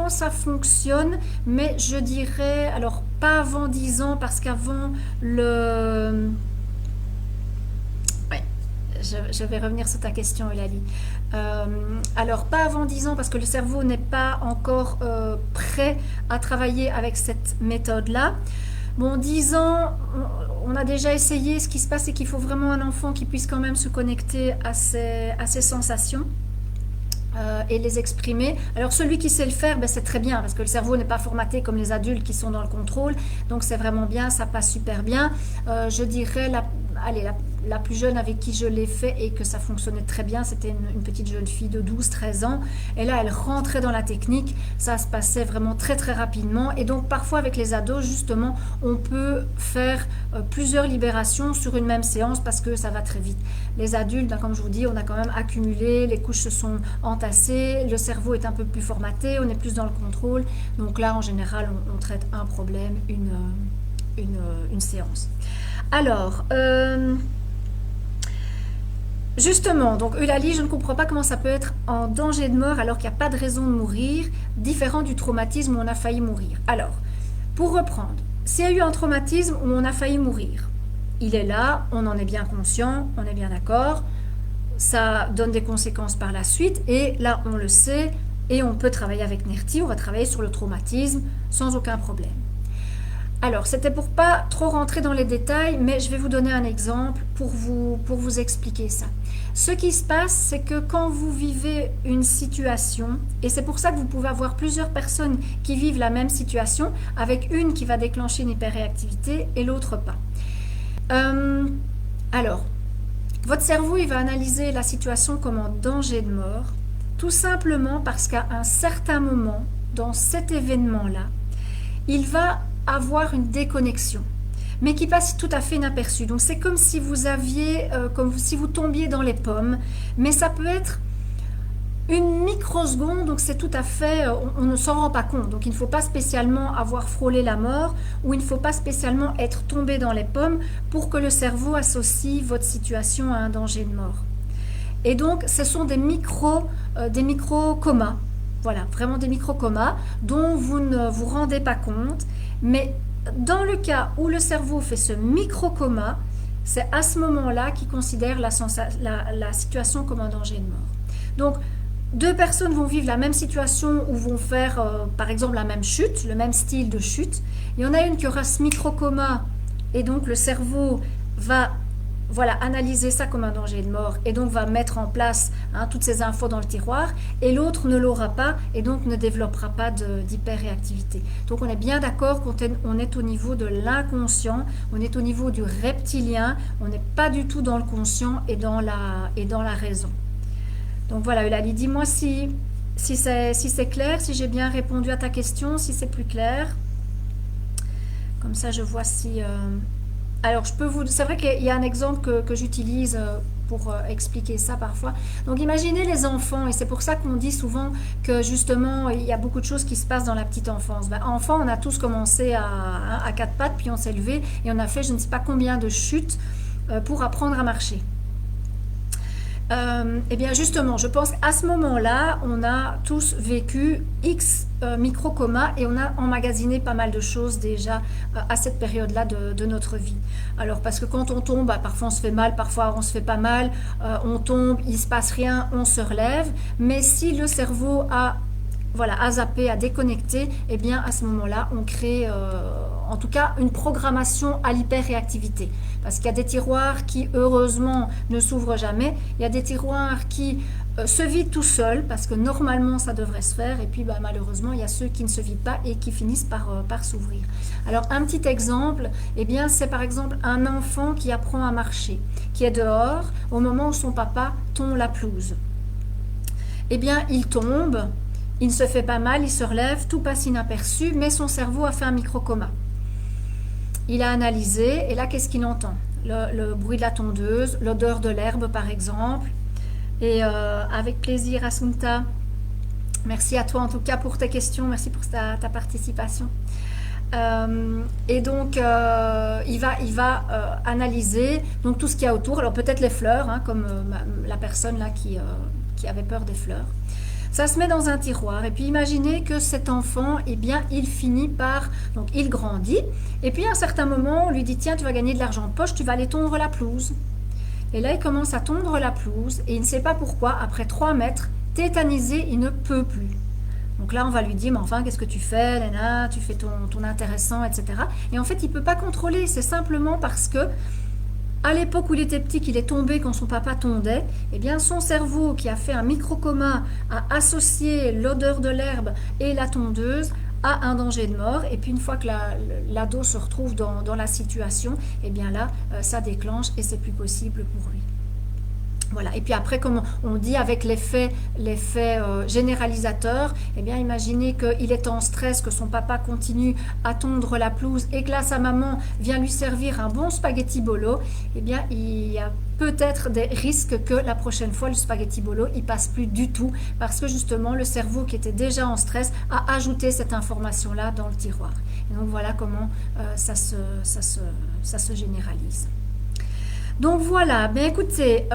ça fonctionne, mais je dirais, alors pas avant 10 ans parce qu'avant le... Je vais revenir sur ta question, Eulalie. Alors, pas avant 10 ans, parce que le cerveau n'est pas encore prêt à travailler avec cette méthode-là. Bon, 10 ans, on a déjà essayé. Ce qui se passe, c'est qu'il faut vraiment un enfant qui puisse quand même se connecter à ses sensations. Et les exprimer. Alors celui qui sait le faire, ben, c'est très bien parce que le cerveau n'est pas formaté comme les adultes qui sont dans le contrôle, donc c'est vraiment bien, ça passe super bien. Je dirais la plus jeune avec qui je l'ai fait et que ça fonctionnait très bien, c'était une petite jeune fille de 12-13 ans, et là elle rentrait dans la technique, ça se passait vraiment très très rapidement, et donc parfois avec les ados justement on peut faire plusieurs libérations sur une même séance parce que ça va très vite. Les adultes, comme je vous dis, on a quand même accumulé, les couches se sont entassées, le cerveau est un peu plus formaté, on est plus dans le contrôle, donc là en général on traite un problème, une séance. Alors, justement, donc Eulalie, je ne comprends pas comment ça peut être en danger de mort alors qu'il n'y a pas de raison de mourir, différent du traumatisme où on a failli mourir. Alors, pour reprendre, s'il y a eu un traumatisme où on a failli mourir, il est là, on en est bien conscient, on est bien d'accord, ça donne des conséquences par la suite, et là on le sait, et on peut travailler avec Nerti, on va travailler sur le traumatisme sans aucun problème. Alors, c'était pour pas trop rentrer dans les détails, mais je vais vous donner un exemple pour vous expliquer ça. Ce qui se passe, c'est que quand vous vivez une situation, et c'est pour ça que vous pouvez avoir plusieurs personnes qui vivent la même situation, avec une qui va déclencher une hyperréactivité et l'autre pas. Alors, votre cerveau, il va analyser la situation comme en danger de mort, tout simplement parce qu'à un certain moment, dans cet événement-là, il va avoir une déconnexion, mais qui passe tout à fait inaperçue. Donc c'est comme si vous aviez, comme si vous tombiez dans les pommes, mais ça peut être une microseconde, donc c'est tout à fait, on ne s'en rend pas compte. Donc il ne faut pas spécialement avoir frôlé la mort, ou il ne faut pas spécialement être tombé dans les pommes pour que le cerveau associe votre situation à un danger de mort. Et donc ce sont des micro-comas. Voilà, vraiment des micro-comas dont vous ne vous rendez pas compte. Mais dans le cas où le cerveau fait ce micro-coma, c'est à ce moment-là qu'il considère la situation comme un danger de mort. Donc, 2 personnes vont vivre la même situation ou vont faire, par exemple, la même chute, le même style de chute. Il y en a une qui aura ce micro-coma et donc le cerveau va analyser ça comme un danger de mort et donc va mettre en place toutes ces infos dans le tiroir, et l'autre ne l'aura pas et donc ne développera pas d'hyperréactivité. Donc on est bien d'accord qu'on est au niveau de l'inconscient, on est au niveau du reptilien, on n'est pas du tout dans le conscient et dans la raison. Donc voilà, Eulalie, dis-moi si c'est clair, si j'ai bien répondu à ta question, si c'est plus clair. Comme ça je vois si Alors, c'est vrai qu'il y a un exemple que j'utilise pour expliquer ça parfois. Donc, imaginez les enfants, et c'est pour ça qu'on dit souvent que justement, il y a beaucoup de choses qui se passent dans la petite enfance. Ben, enfant, on a tous commencé à quatre pattes, puis on s'est levé, et on a fait je ne sais pas combien de chutes pour apprendre à marcher. Eh bien justement, je pense qu'à ce moment-là, on a tous vécu X micro-coma et on a emmagasiné pas mal de choses déjà à cette période-là de notre vie. Alors parce que quand on tombe, bah, parfois on se fait mal, parfois on se fait pas mal, on tombe, il se passe rien, on se relève, mais si le cerveau a voilà, à zapper, à déconnecter, eh bien à ce moment-là, on crée en tout cas une programmation à l'hyperréactivité. Parce qu'il y a des tiroirs qui, heureusement, ne s'ouvrent jamais. Il y a des tiroirs qui se vident tout seuls, parce que normalement, ça devrait se faire. Et puis, bah, malheureusement, il y a ceux qui ne se vident pas et qui finissent par s'ouvrir. Alors, un petit exemple, eh bien, c'est par exemple un enfant qui apprend à marcher, qui est dehors au moment où son papa tond la pelouse. Eh bien, il tombe. Il ne se fait pas mal, il se relève, tout passe inaperçu, mais son cerveau a fait un micro-coma. Il a analysé, et là, qu'est-ce qu'il entend? Le bruit de la tondeuse, l'odeur de l'herbe, par exemple. Et avec plaisir, Assunta. Merci à toi, en tout cas, pour tes questions. Merci pour ta participation. Et donc, il va analyser donc, tout ce qu'il y a autour. Alors, peut-être les fleurs, hein, comme la personne là qui avait peur des fleurs. Ça se met dans un tiroir et puis imaginez que cet enfant, eh bien, il finit par... Donc, il grandit et puis à un certain moment, on lui dit « Tiens, tu vas gagner de l'argent de poche, tu vas aller tondre la pelouse. » Et là, il commence à tondre la pelouse et il ne sait pas pourquoi, après 3 mètres, tétanisé, il ne peut plus. Donc là, on va lui dire « Mais enfin, qu'est-ce que tu fais, Léna? Tu fais ton intéressant, etc. » Et en fait, il ne peut pas contrôler, c'est simplement parce que à l'époque où il était petit, qu'il est tombé quand son papa tondait, eh bien son cerveau qui a fait un micro-coma a associé l'odeur de l'herbe et la tondeuse à un danger de mort. Et puis une fois que l'ado se retrouve dans la situation, eh bien là, ça déclenche et c'est plus possible pour lui. Voilà. Et puis après, comme on dit avec l'effet généralisateur, eh bien imaginez qu'il est en stress, que son papa continue à tondre la pelouse et que là sa maman vient lui servir un bon spaghetti bolo, eh bien il y a peut-être des risques que la prochaine fois le spaghetti bolo il passe plus du tout parce que justement le cerveau qui était déjà en stress a ajouté cette information là dans le tiroir. Et donc voilà comment ça se généralise. Donc voilà, ben écoutez,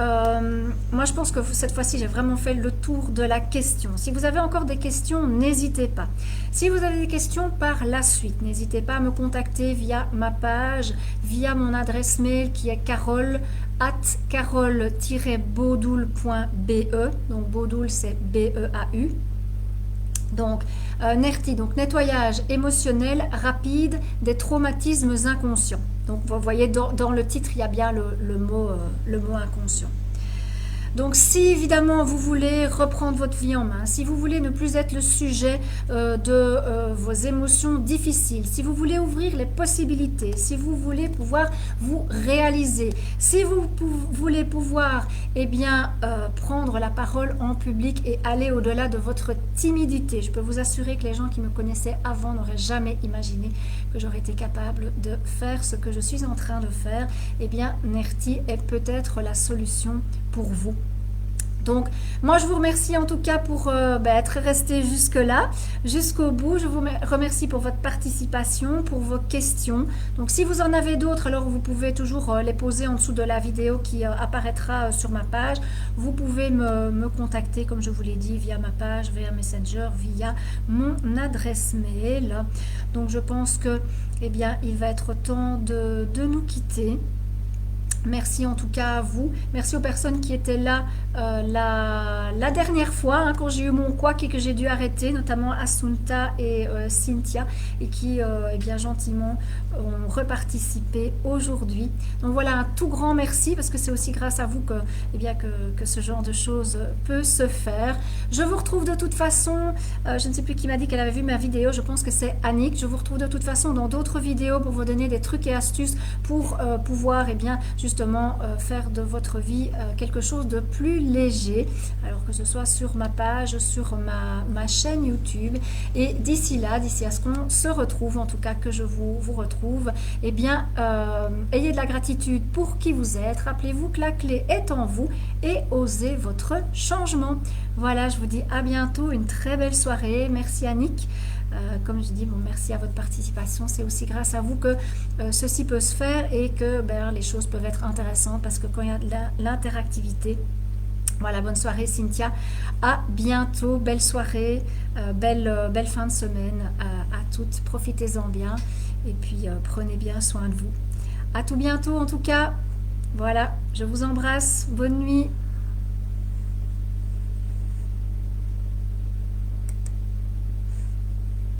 moi je pense que cette fois-ci j'ai vraiment fait le tour de la question. Si vous avez encore des questions, n'hésitez pas. Si vous avez des questions par la suite, n'hésitez pas à me contacter via ma page, via mon adresse mail qui est carole@carole-baudoul.be. Donc Baudoul c'est B-E-A-U. Donc, NERTI, donc nettoyage émotionnel rapide des traumatismes inconscients. Donc, vous voyez, dans le titre, il y a bien le mot inconscient. Donc, si évidemment vous voulez reprendre votre vie en main, si vous voulez ne plus être le sujet de vos émotions difficiles, si vous voulez ouvrir les possibilités, si vous voulez pouvoir vous réaliser, si vous voulez pouvoir prendre la parole en public et aller au-delà de votre timidité, je peux vous assurer que les gens qui me connaissaient avant n'auraient jamais imaginé que j'aurais été capable de faire ce que je suis en train de faire. Eh bien, NERTI est peut-être la solution pour vous. Donc, moi, je vous remercie en tout cas pour être resté jusque-là, jusqu'au bout. Je vous remercie pour votre participation, pour vos questions. Donc, si vous en avez d'autres, alors vous pouvez toujours les poser en dessous de la vidéo qui apparaîtra sur ma page. Vous pouvez me contacter, comme je vous l'ai dit, via ma page, via Messenger, via mon adresse mail. Donc, je pense que, eh bien, il va être temps de nous quitter. Merci en tout cas à vous. Merci aux personnes qui étaient là la dernière fois, quand j'ai eu mon couac et que j'ai dû arrêter, notamment Assunta et Cynthia, et qui bien gentiment ont reparticipé aujourd'hui. Donc voilà, un tout grand merci, parce que c'est aussi grâce à vous que ce genre de choses peut se faire. Je vous retrouve de toute façon, je ne sais plus qui m'a dit qu'elle avait vu ma vidéo, je pense que c'est Annick. Je vous retrouve de toute façon dans d'autres vidéos pour vous donner des trucs et astuces pour pouvoir justement faire de votre vie quelque chose de plus léger, alors que ce soit sur ma page, sur ma chaîne YouTube. Et d'ici là, d'ici à ce qu'on se retrouve, en tout cas que je vous retrouve, eh bien, ayez de la gratitude pour qui vous êtes. Rappelez-vous que la clé est en vous et osez votre changement. Voilà, je vous dis à bientôt, une très belle soirée. Merci Annick. Comme je dis, bon, merci à votre participation. C'est aussi grâce à vous que ceci peut se faire et que les choses peuvent être intéressantes, parce que quand il y a de l'interactivité. Voilà, bonne soirée Cynthia. À bientôt. Belle soirée, belle fin de semaine à toutes. Profitez-en bien et puis prenez bien soin de vous. À tout bientôt en tout cas. Voilà, je vous embrasse. Bonne nuit.